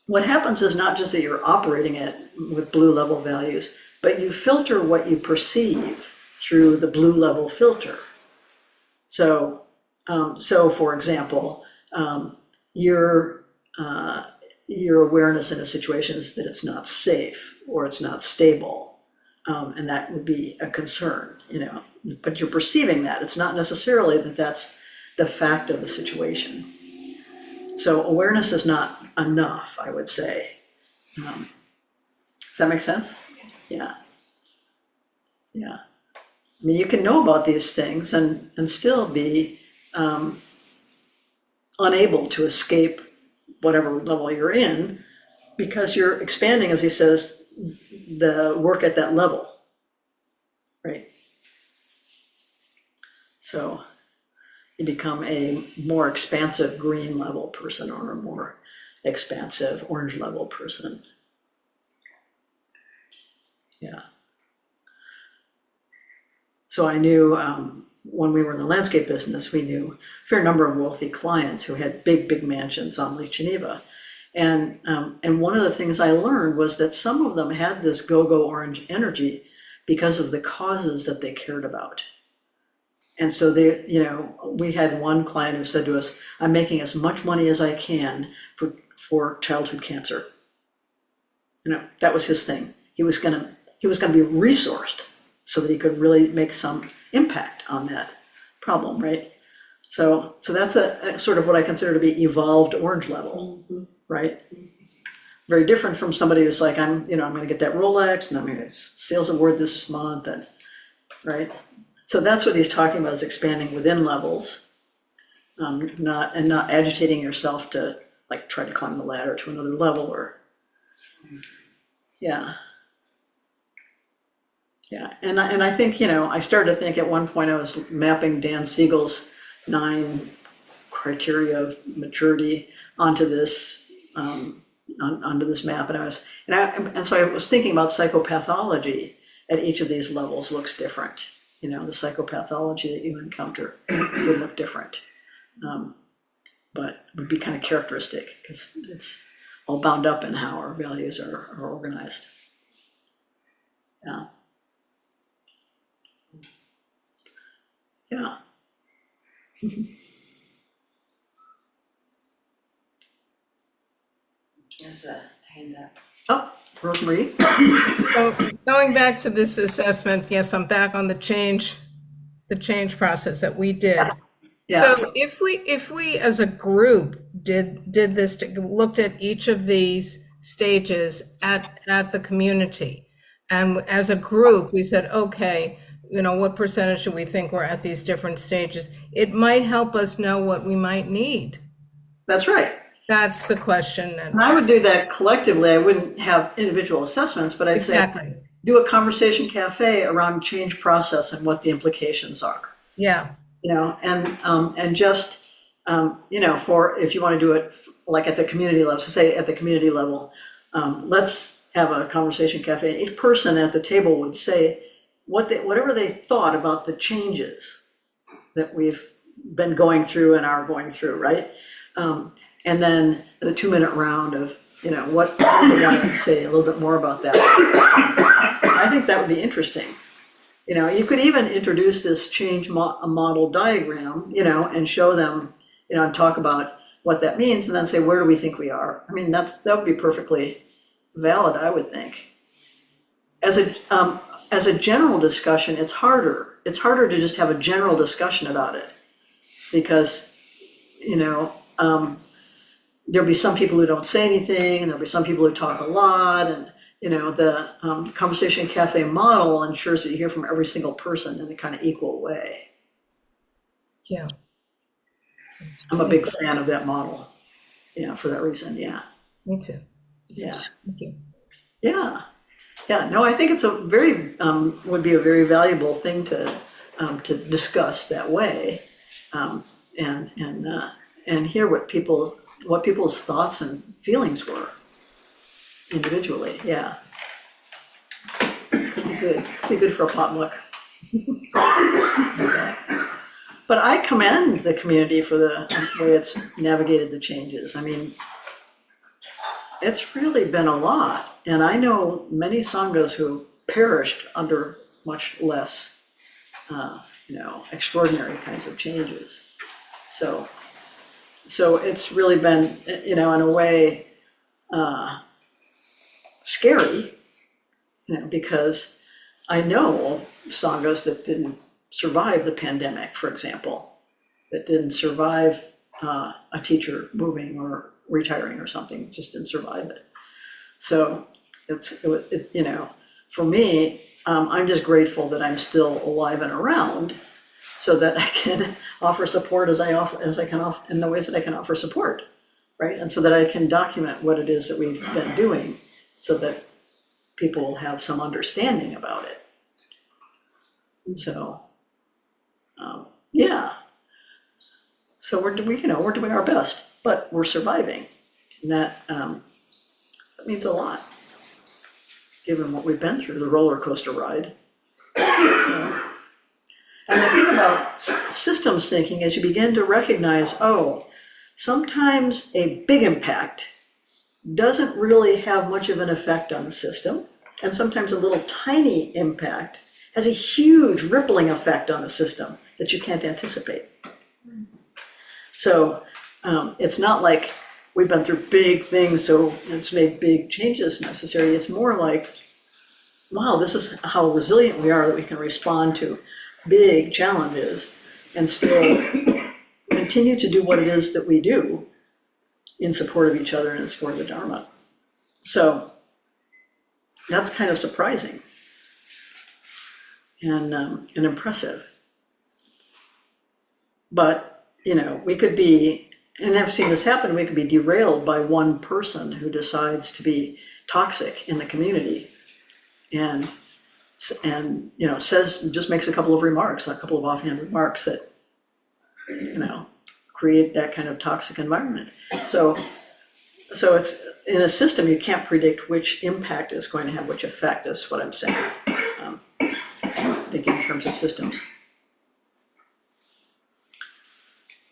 what happens is not just that you're operating it with blue level values, but you filter what you perceive through the blue level filter. So for example, your awareness in a situation is that it's not safe or it's not stable, and that would be a concern, but you're perceiving that. It's not necessarily that that's the fact of the situation. So awareness is not enough, I would say. Does that make sense? Yeah. Yeah. I mean, you can know about these things and still be unable to escape whatever level you're in, because you're expanding, as he says, the work at that level, right? So you become a more expansive green level person or a more expansive orange level person. Yeah. So I knew when we were in the landscape business, we knew a fair number of wealthy clients who had big mansions on Lake Geneva. And one of the things I learned was that some of them had this go-go orange energy because of the causes that they cared about. And so they, we had one client who said to us, I'm making as much money as I can for childhood cancer. That was his thing. He was gonna be resourced so that he could really make some impact on that problem, right? So that's a sort of what I consider to be evolved orange level, right? Very different from somebody who's like, I'm gonna get that Rolex and I'm gonna sales award this month, and right? So that's what he's talking about, is expanding within levels, not agitating yourself to try to climb the ladder to another level, or yeah. Yeah, and I think, I started to think at one point I was mapping Dan Siegel's 9 criteria of maturity onto this onto this map, and so I was thinking about psychopathology at each of these levels looks different. The psychopathology that you encounter would look different, but would be kind of characteristic, because it's all bound up in how our values are organized. Yeah. Yeah. There's a hand up. Oh, Rosemary? So going back to this assessment, yes, I'm back on the change process that we did. Yeah. So if we as a group did this, looked at each of these stages at the community, and as a group, we said, okay, what percentage do we think we're at these different stages? It might help us know what we might need. That's right. That's the question. And I would do that collectively. I wouldn't have individual assessments, but I'd Exactly. say do a conversation cafe around change process and what the implications are. Yeah. And just, for, if you want to do it like at the community level, so say at the community level, let's have a conversation cafe. Each person at the table would say whatever they thought about the changes that we've been going through and are going through, right? And then the 2-minute round of, what do they want to say a little bit more about that. I think that would be interesting. You could even introduce this change model diagram, and show them, and talk about what that means, and then say, where do we think we are? I mean, that would be perfectly valid, I would think. As a general discussion, it's harder. It's harder to just have a general discussion about it, because, there'll be some people who don't say anything, and there'll be some people who talk a lot, and the conversation cafe model ensures that you hear from every single person in a kind of equal way. Yeah. I'm a big fan of that model, for that reason. Yeah. Me too. Yeah. Thank you. Yeah. Yeah. No, I think it's would be a very valuable thing to discuss that way, and hear what people's thoughts and feelings were individually. Yeah. Could be good. Could be good for a potluck. But I commend the community for the way it's navigated the changes. I mean, it's really been a lot. And I know many sanghas who perished under much less, extraordinary kinds of changes. So it's really been, in a way, scary, because I know of sanghas that didn't survive the pandemic, for example, that didn't survive a teacher moving or retiring or something, just didn't survive it. So for me, I'm just grateful that I'm still alive and around, so that I can offer support as I can offer in the ways that I can offer support, right? And so that I can document what it is that we've been doing, so that people will have some understanding about it. And so, yeah. So we're doing our best, but we're surviving, and that means a lot, given what we've been through, the roller coaster ride. So, and the thing about systems thinking is you begin to recognize, sometimes a big impact doesn't really have much of an effect on the system, and sometimes a little tiny impact has a huge rippling effect on the system that you can't anticipate. So it's not like we've been through big things, so it's made big changes necessary. It's more like, wow, this is how resilient we are, that we can respond to big challenges and still continue to do what it is that we do in support of each other and in support of the Dharma. So that's kind of surprising and impressive. But, we could be, and I've seen this happen, we could be derailed by one person who decides to be toxic in the community and just makes a couple of remarks, a couple of offhand remarks that, create that kind of toxic environment. So it's, in a system, you can't predict which impact is going to have which effect, is what I'm saying. Thinking in terms of systems.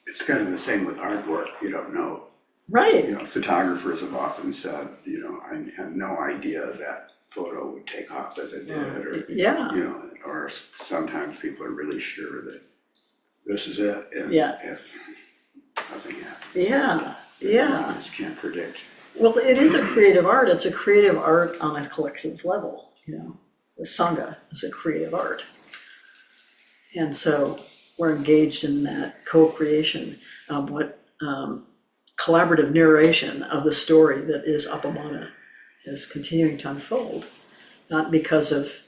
It's kind of the same with artwork. You don't know right, You know, photographers have often said, you know, I had no idea that photo would take off as it did, or, yeah, you know, or sometimes people are really sure that this is it, and Yeah. nothing happens. yeah, You yeah. just can't predict. Well, it is a creative art. It's a creative art on a collective level, you know. The Sangha is a creative art. And so we're engaged in that co-creation of what collaborative narration of the story that is Appamana is continuing to unfold, not because of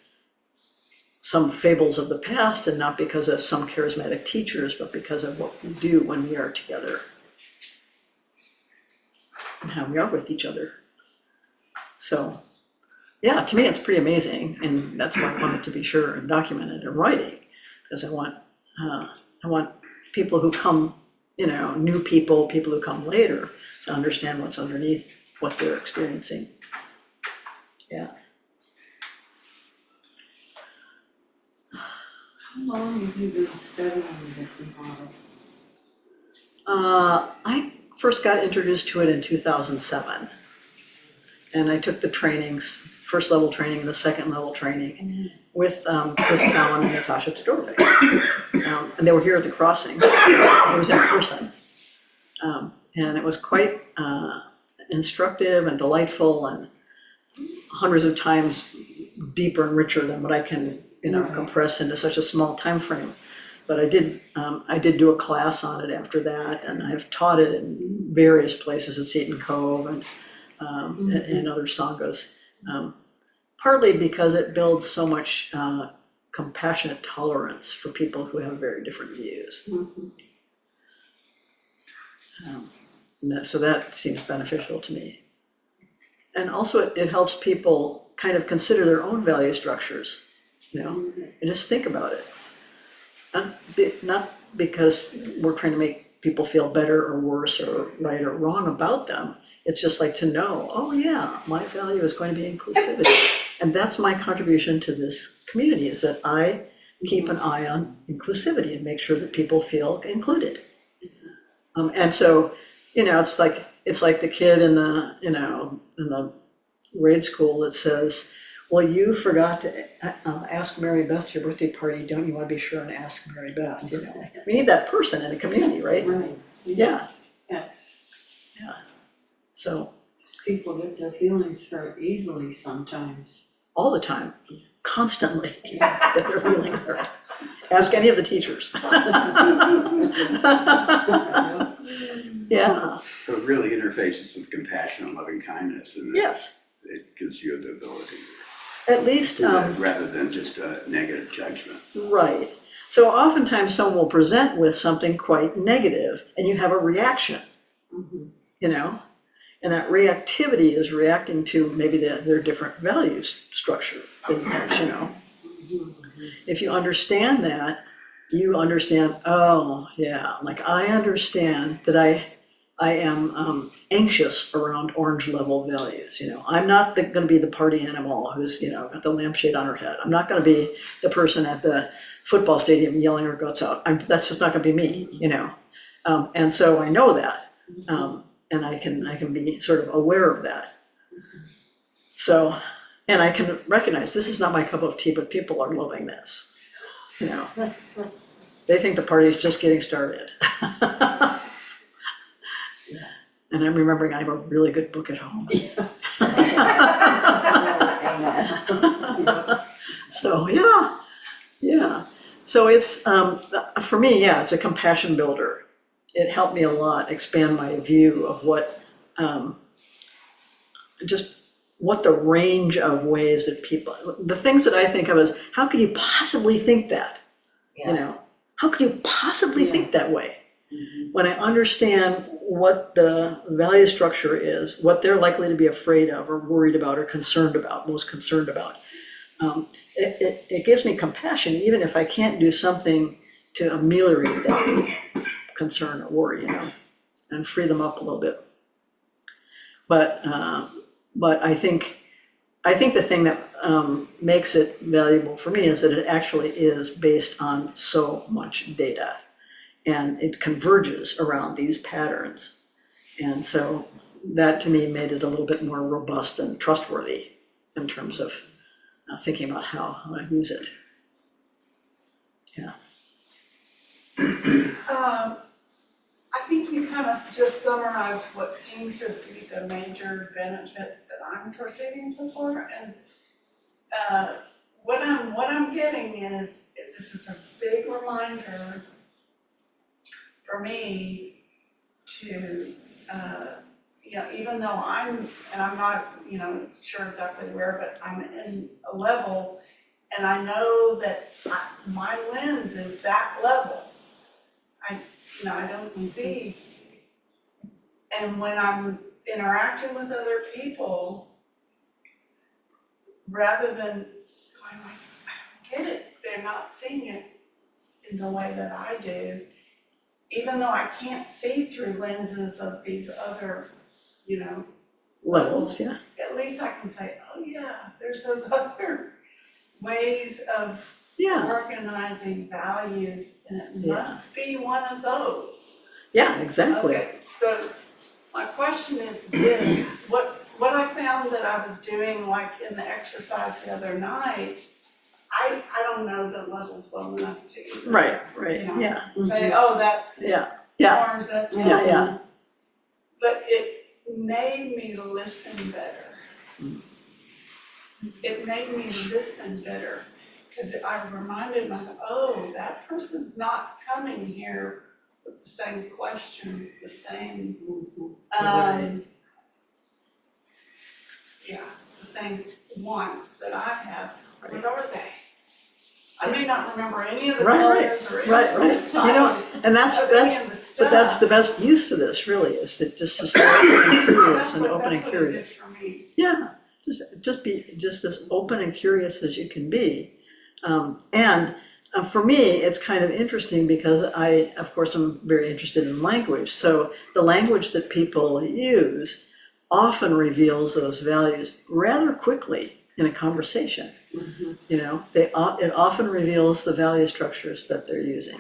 some fables of the past and not because of some charismatic teachers, but because of what we do when we are together and how we are with each other. So, yeah, to me, it's pretty amazing, and that's why I want it to be sure and documented in writing, because I want people who come, you know, new people, people who come later, to understand what's underneath what they're experiencing. Yeah. How long have you been studying this model? I first got introduced to it in 2007. And I took the trainings, first level training and the second level training with Chris Cowan and Natasha Todorovic. And they were here at the Crossing. It was in person. And it was quite instructive and delightful and hundreds of times deeper and richer than what I can, you know, compress into such a small time frame. But I did do a class on it after that, and I've taught it in various places at Seton Cove and other sanghas. Partly because it builds so much compassionate tolerance for people who have very different views. So that seems beneficial to me. And also it helps people kind of consider their own value structures, you know, and just think about it. Not because we're trying to make people feel better or worse or right or wrong about them. It's just like to know, oh yeah, my value is going to be inclusivity. And that's my contribution to this community, is that I keep an eye on inclusivity and make sure that people feel included. And so, you know, it's like the kid in the grade school that says, well, you forgot to ask Mary Beth to your birthday party, don't you want to be sure and ask Mary Beth, you know? We need that person in a community, right? Right. Yeah. Yes. Yeah. So, People get their feelings hurt easily sometimes. all the time, constantly, get their feelings hurt. Ask any of the teachers. Yeah, So it really interfaces with compassion and loving kindness, and yes, it gives you the ability at least, to do that rather than just a negative judgment. right. So oftentimes someone will present with something quite negative and you have a reaction, you know? And that reactivity is reacting to maybe their different value structure that you have, you know? If you understand that, you understand, oh, yeah, like I understand that I am anxious around orange level values, you know? I'm not gonna be the party animal who's, you know, got the lampshade on her head. I'm not gonna be the person at the football stadium yelling her guts out. That's just not gonna be me, you know? And so I know that. And I can be sort of aware of that. So, and I can recognize this is not my cup of tea, but people are loving this, you know. They think the party is just getting started. And I'm remembering I have a really good book at home. So, yeah. So it's, for me, yeah, it's a compassion builder. It helped me a lot expand my view of what, just what the range of ways that people, the things that I think of as, how could you possibly think that? You know, how could you possibly think that way? When I understand what the value structure is, what they're likely to be afraid of or worried about or concerned about, most concerned about, it gives me compassion, even if I can't do something to ameliorate that concern or worry, you know, and free them up a little bit. But I think the thing that makes it valuable for me is that it actually is based on so much data, and it converges around these patterns. And so that to me made it a little bit more robust and trustworthy in terms of thinking about how I use it. Yeah. I think you kind of just summarized what seems to be the major benefit that I'm perceiving so far, and what I'm getting is this is a big reminder for me to, even though I'm not, sure exactly where, but I'm in a level, and I know that my lens is that level. I don't see, and when I'm interacting with other people, rather than going like, I don't get it, they're not seeing it in the way that I do, even though I can't see through lenses of these other, Levels, yeah. at least I can say, oh yeah, there's those other ways of Yeah, organizing values, and it Yeah. must be one of those. yeah, exactly. Okay, so my question is this, what I found that I was doing like in the exercise the other night, I don't know the levels well enough to Right, yeah, say, oh, that's yeah, yeah, orange, that's yeah, yellow. yeah. But it made me listen better. It made me listen better, because I reminded myself, oh, that person's not coming here with the same questions, the same, Right. the same wants that I have. Right. What are they? I may not remember any of the Right, colors or any right, of right. the And that's, of any of the but that's the stuff. best use of this, really, is to just to stay open and curious That's and what open and it did curious. for me. Yeah, just be just as open and curious as you can be. And for me, it's kind of interesting because I, of course, am very interested in language. So the language that people use often reveals those values rather quickly in a conversation. It often reveals the value structures that they're using.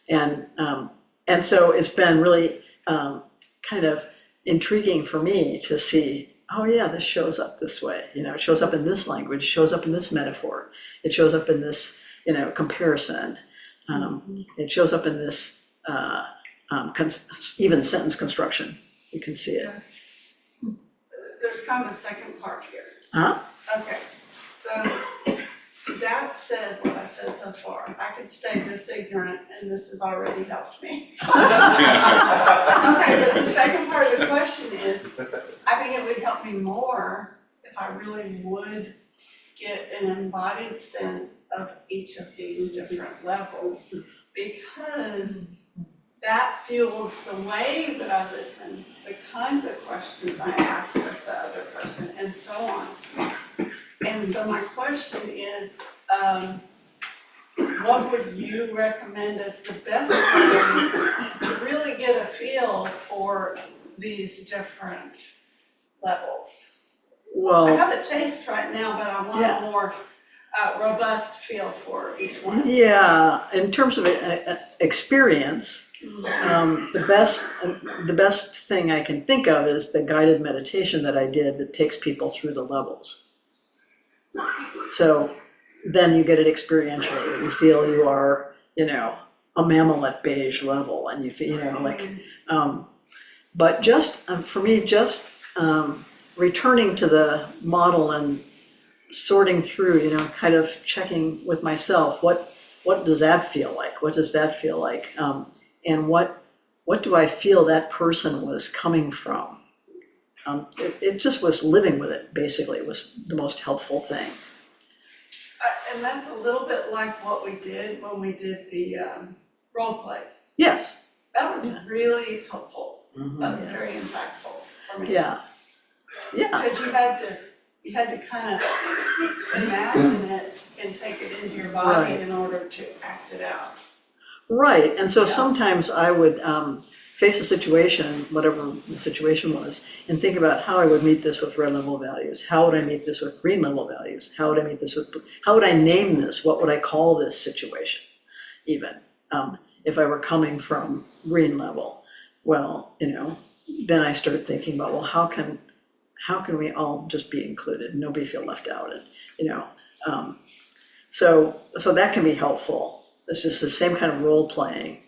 And so it's been really kind of intriguing for me to see, oh yeah, this shows up this way. It shows up in this language, shows up in this metaphor, it shows up in this, comparison. It shows up in this even sentence construction. You can see it. Yes. There's kind of a second part here. Huh? Okay, so that said, what I said so far, I could stay this ignorant and this has already helped me. Okay, but the second part of the question is, I think it would help me more if I really would get an embodied sense of each of these different levels, because that fuels the way that I listen, the kinds of questions I ask of the other person, and so on. And so my question is, what would you recommend as the best way to really get a feel for these different levels? I Well, have a taste right now, but I want Yeah. a more robust feel for each one. yeah, in terms of experience, the best thing I can think of is the guided meditation that I did that takes people through the levels. So then you get it experientially. You feel you are, a mammal at beige level, and you feel, but just for me, just returning to the model and sorting through, kind of checking with myself, what does that feel like? What does that feel like? And what do I feel that person was coming from? It just was living with it, basically, was the most helpful thing. And that's a little bit like what we did when we did the role plays. Yes. That was Yeah. really helpful. Mhm. That was very impactful for me. Yeah. Because you had to kind of imagine it and take it into your body Right. in order to act it out. Right, and so Yeah. sometimes I would face a situation, whatever the situation was, and think about how I would meet this with red level values. How would I meet this with green level values? How would I how would I name this? What would I call this situation even? If I were coming from green level, well, then I start thinking about, well, how can we all just be included and nobody feel left out? And, so that can be helpful. It's just the same kind of role playing.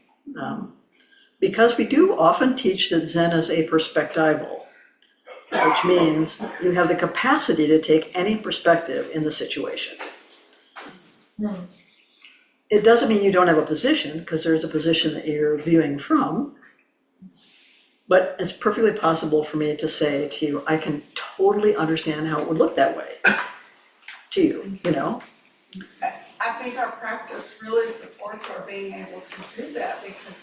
Because we do often teach that Zen is a perspectival, which means you have the capacity to take any perspective in the situation. It doesn't mean you don't have a position, because there's a position that you're viewing from. But it's perfectly possible for me to say to you, I can totally understand how it would look that way to you, I think our practice really supports our being able to do that, because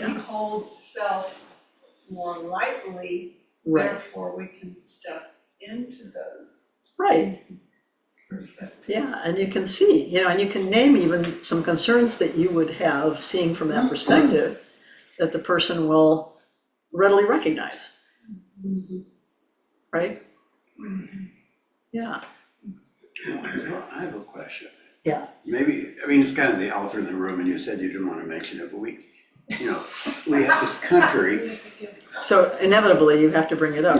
we hold self more lightly, Right. therefore we can step into those. Right. Yeah, and you can see, and you can name even some concerns that you would have seeing from that perspective that the person will readily recognize. Right? Yeah. I have a question. Yeah. Maybe, it's kind of the elephant in the room, and you said you didn't want to mention it, but we have this country, So inevitably, you have to bring it up.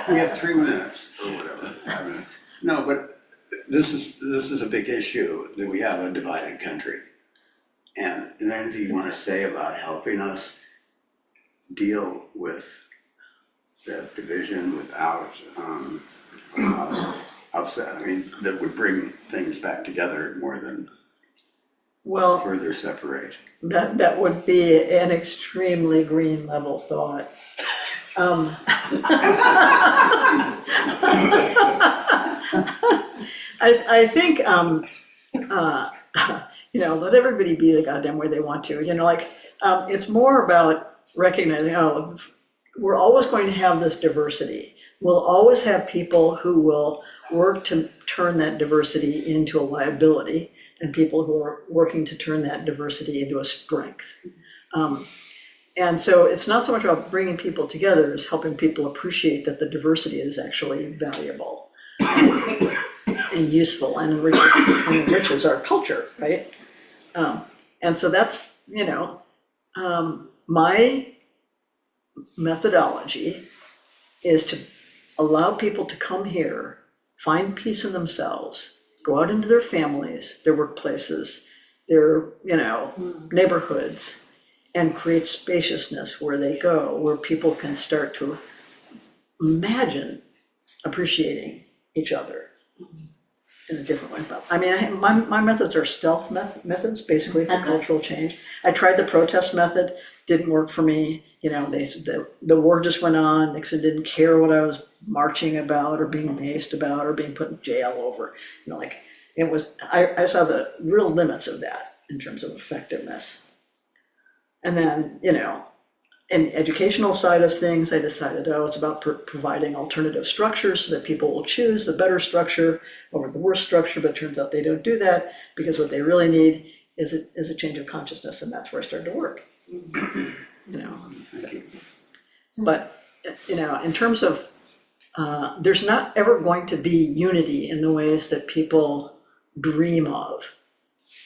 we have 3 minutes or whatever. 5 minutes. No, but this is a big issue, that we have a divided country. And is there anything you want to say about helping us deal with that division without upset? That would bring things back together more than Well, further separate. that would be an extremely green level thought. I think, let everybody be the goddamn way they want to, it's more about recognizing, we're always going to have this diversity. We'll always have people who will work to turn that diversity into a liability, and people who are working to turn that diversity into a strength. And so it's not so much about bringing people together as helping people appreciate that the diversity is actually valuable and useful and enriches our culture, right? And so that's, my methodology is to allow people to come here, find peace in themselves, go out into their families, their workplaces, their, neighborhoods, and create spaciousness where they go, where people can start to imagine appreciating each other in a different way. My methods are stealth methods, basically, for cultural change. I tried the protest method, didn't work for me. The war just went on. Nixon didn't care what I was marching about or being maced about or being put in jail over. I saw the real limits of that in terms of effectiveness. And then, in the educational side of things, I decided, it's about providing alternative structures so that people will choose the better structure over the worse structure, but it turns out they don't do that, because what they really need is a change of consciousness, and that's where I started to work. Thank you. But, in terms of, there's not ever going to be unity in the ways that people dream of.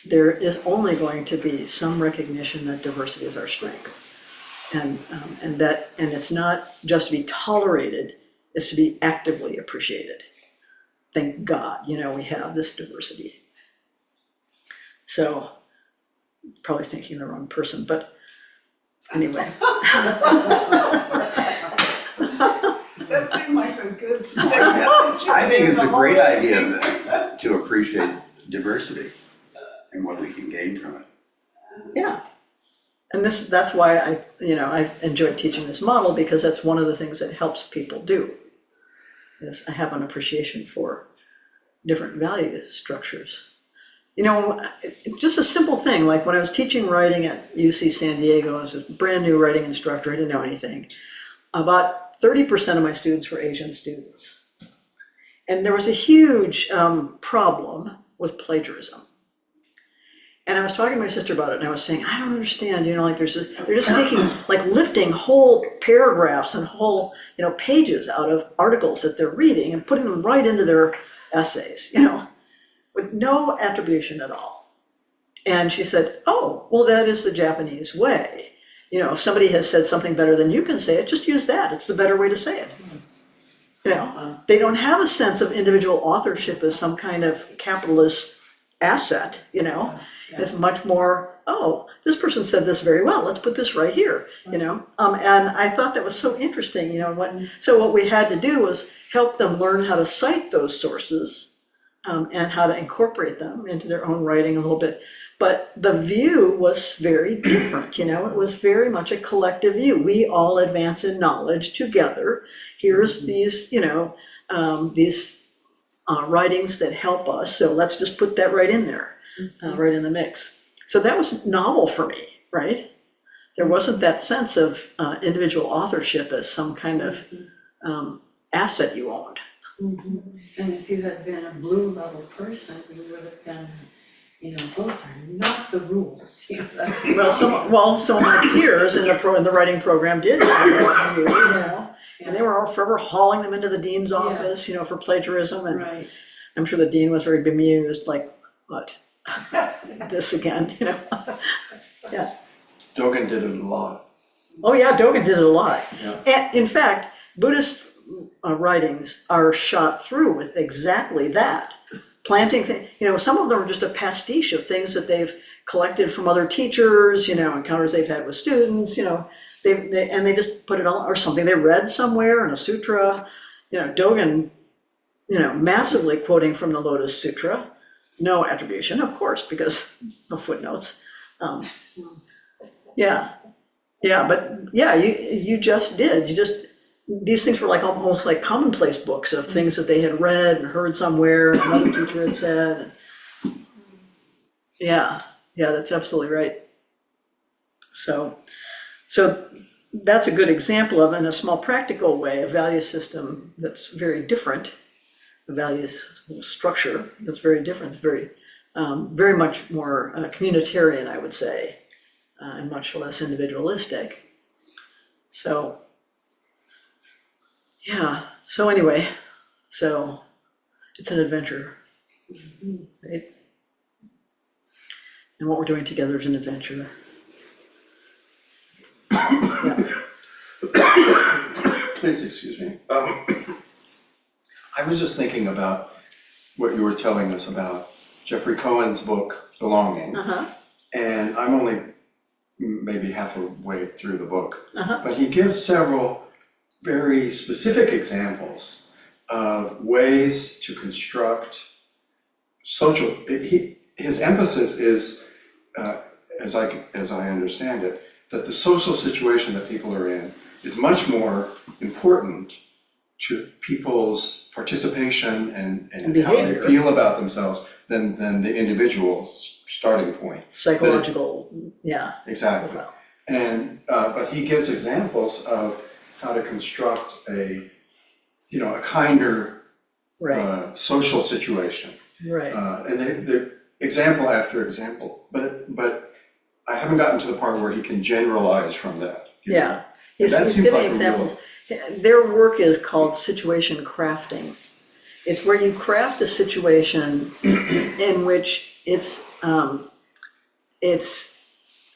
There is only going to be some recognition that diversity is our strength. And it's not just to be tolerated, it's to be actively appreciated. Thank God, we have this diversity. So, probably thinking the wrong person, but anyway. That seemed like a good I think it's a great idea to appreciate diversity and what we can gain from it. Yeah. And that's why I've enjoyed teaching this model, because that's one of the things that helps people do, is I have an appreciation for different value structures. Just a simple thing, like when I was teaching writing at UC San Diego as a brand new writing instructor, I didn't know anything. About 30% of my students were Asian students. And there was a huge problem with plagiarism. And I was talking to my sister about it, and I was saying, I don't understand, they're just taking, lifting whole paragraphs and whole, pages out of articles that they're reading and putting them right into their essays, with no attribution at all. And she said, oh, well, that is the Japanese way. You know, if somebody has said something better than you can say it, just use that. It's the better way to say it. You know, they don't have a sense of individual authorship as some kind of capitalist asset, you know? It's much more, oh, this person said this very well, let's put this right here, you know? And I thought that was so interesting, you know, so what we had to do was help them learn how to cite those sources, and how to incorporate them into their own writing a little bit. But the view was very different, you know, it was very much a collective view. We all advance in knowledge together. Here's these, you know, these writings that help us, so let's just put that right in there, right in the mix. So that was novel for me, right? There wasn't that sense of individual authorship as some kind of asset you owned. And if you had been a blue level person, you would have been, you know, those are not the rules, you know, that's. Some of my peers in the writing program did have that view, you know, and they were all forever hauling them into the dean's office, you know, for plagiarism, and Right. I'm sure the dean was very bemused, like, what? This again, you know? Yeah. Dogen did it a lot. Oh, yeah, Dogen did it a lot. Yeah. And in fact, Buddhist writings are shot through with exactly that. Planting, you know, some of them are just a pastiche of things that they've collected from other teachers, you know, encounters they've had with students, you know, they just put it all, or something they read somewhere in a sutra. You know, Dogen, you know, massively quoting from the Lotus Sutra, no attribution, of course, because no footnotes. Yeah, but yeah, you just did, these things were like almost like commonplace books of things that they had read and heard somewhere, and another teacher had said. Yeah, that's absolutely right. So that's a good example of, in a small practical way, a value system that's very different, a value structure that's very different, very much more communitarian, I would say, and much less individualistic. So, yeah, so anyway, so it's an adventure, right? And what we're doing together is an adventure. Yeah. Please excuse me. I was just thinking about what you were telling us about Jeffrey Cohen's book, Belonging. And I'm only maybe halfway through the book, but he gives several very specific examples of ways to construct social, his emphasis is, as I understand it, that the social situation that people are in is much more important to people's participation and how they behavior. feel about themselves than the individual starting point. Psychological, yeah. Exactly. And but he gives examples of how to construct a kinder social situation. Right. And they're example after example, but I haven't gotten to the part where he can generalize from that. Yeah, That he's seems giving like a examples. Their work is called situation crafting. It's where you craft a situation in which it's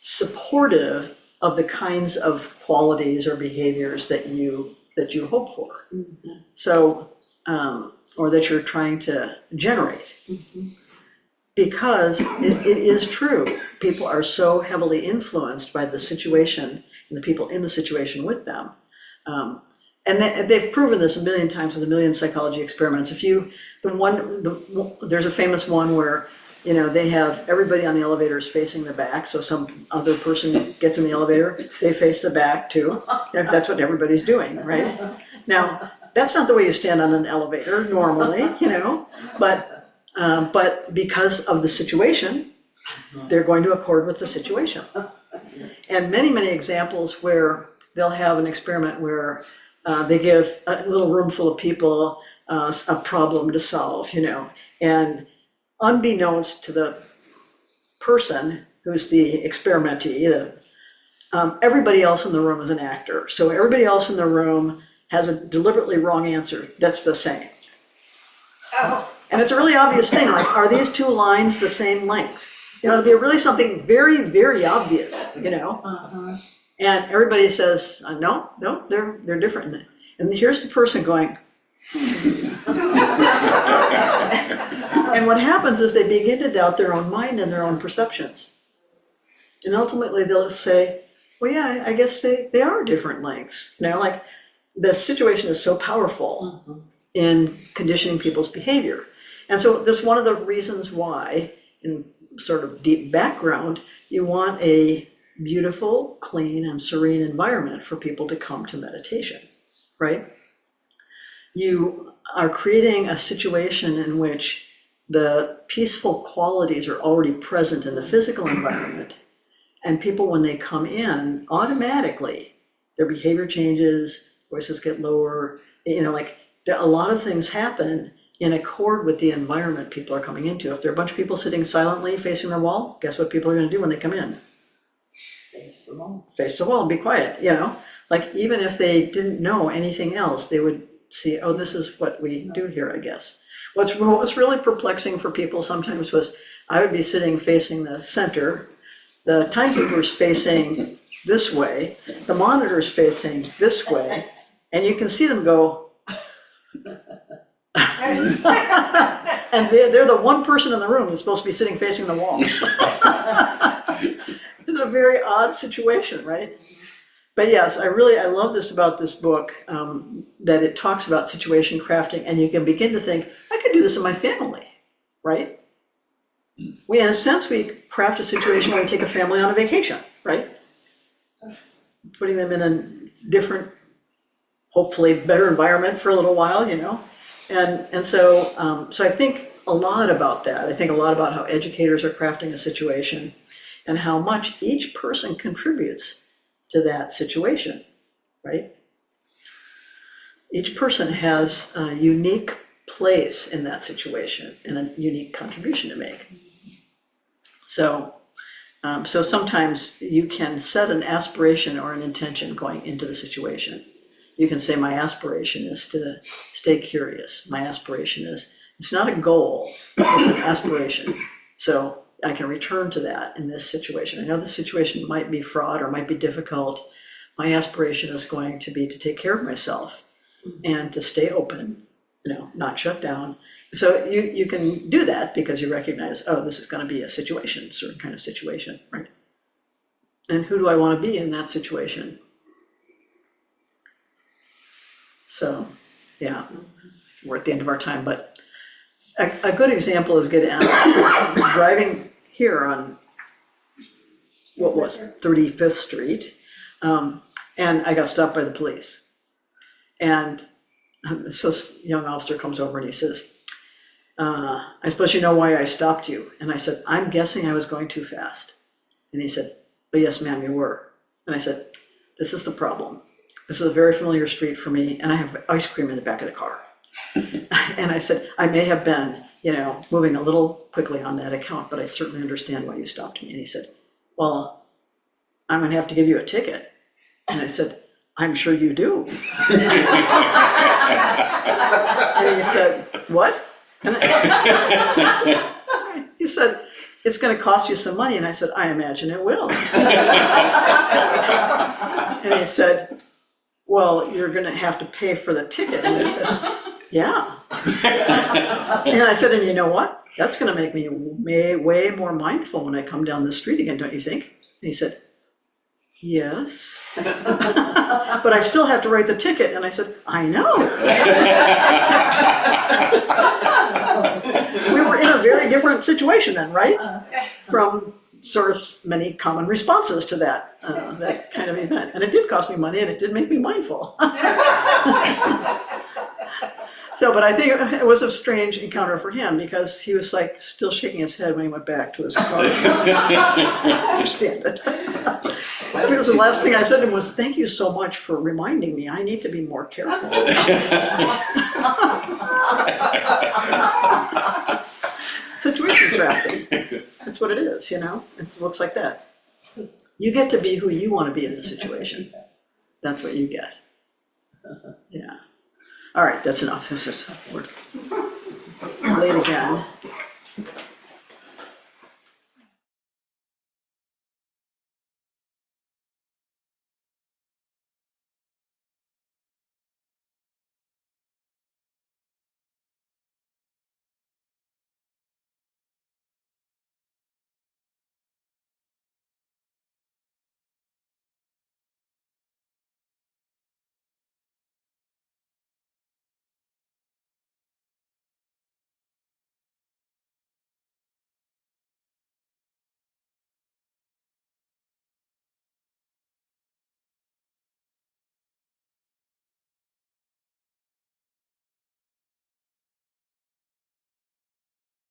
supportive of the kinds of qualities or behaviors that you hope for. So, or that you're trying to generate. Because it is true, people are so heavily influenced by the situation and the people in the situation with them. And they've proven this a million times with a million psychology experiments. There's a famous one where, you know, they have everybody on the elevators facing the back, so some other person gets in the elevator, they face the back too, you know, because that's what everybody's doing, right? Now, that's not the way you stand on an elevator normally, you know, but because of the situation, they're going to accord with the situation. And many, many examples where they'll have an experiment where they give a little room full of people a problem to solve, you know, and unbeknownst to the person who's the experimentee, everybody else in the room is an actor. So everybody else in the room has a deliberately wrong answer that's the same. And it's a really obvious thing, like, are these two lines the same length? You know, it'd be really something very, very obvious, you know? And everybody says, no, they're different. And here's the person going, and what happens is they begin to doubt their own mind and their own perceptions. And ultimately they'll say, well, yeah, I guess they are different lengths. You know, like the situation is so powerful in conditioning people's behavior. And so that's one of the reasons why, in sort of deep background, you want a beautiful, clean, and serene environment for people to come to meditation, right? You are creating a situation in which the peaceful qualities are already present in the physical environment. And people, when they come in, automatically, their behavior changes, voices get lower, you know, like a lot of things happen in accord with the environment people are coming into. If there are a bunch of people sitting silently facing the wall, guess what people are gonna do when they come in? Face the wall. Face the wall and be quiet, you know? Like even if they didn't know anything else, they would see, oh, this is what we do here, I guess. What was really perplexing for people sometimes was I would be sitting facing the center, the timekeeper's facing this way, the monitor's facing this way, and you can see them go. And they're the one person in the room who's supposed to be sitting facing the wall. It's a very odd situation, right? But yes, I love this about this book, that it talks about situation crafting, and you can begin to think, I could do this in my family, right? We, in a sense, we craft a situation where we take a family on a vacation, right? Putting them in a different, hopefully better environment for a little while, you know? And so I think a lot about that. I think a lot about how educators are crafting a situation and how much each person contributes to that situation, right? Each person has a unique place in that situation and a unique contribution to make. So sometimes you can set an aspiration or an intention going into the situation. You can say, my aspiration is to stay curious. My aspiration is, it's not a goal, it's an aspiration. So I can return to that in this situation. I know this situation might be fraught or might be difficult. My aspiration is going to be to take care of myself and to stay open, you know, not shut down. So you can do that because you recognize, oh, this is going to be a situation, a certain kind of situation, right? And who do I want to be in that situation? So, yeah, we're at the end of our time, but a good example is driving here on, what was 35th Street, and I got stopped by the police. And so this young officer comes over and he says, I suppose you know why I stopped you. And I said, I'm guessing I was going too fast. And he said, oh, yes, ma'am, you were. And I said, this is the problem. This is a very familiar street for me, and I have ice cream in the back of the car. And I said, I may have been, you know, moving a little quickly on that account, but I certainly understand why you stopped me. And he said, well, I'm gonna have to give you a ticket. And I said, I'm sure you do. And he said, what? And he said, it's gonna cost you some money. And I said, I imagine it will. And he said, well, you're gonna have to pay for the ticket. And I said, yeah. And I said, and you know what? That's gonna make me way more mindful when I come down the street again, don't you think? And he said, yes. But I still have to write the ticket. And I said, I know. We were in a very different situation then, right? From sort of many common responses to that, that kind of event. And it did cost me money and it did make me mindful. So, but I think it was a strange encounter for him because he was like still shaking his head when he went back to his car. I understand it. Because the last thing I said to him was, thank you so much for reminding me, I need to be more careful. Situation crafting, that's what it is, you know, it looks like that. You get to be who you want to be in the situation. That's what you get. Yeah. All right, that's enough. This is, we're late again.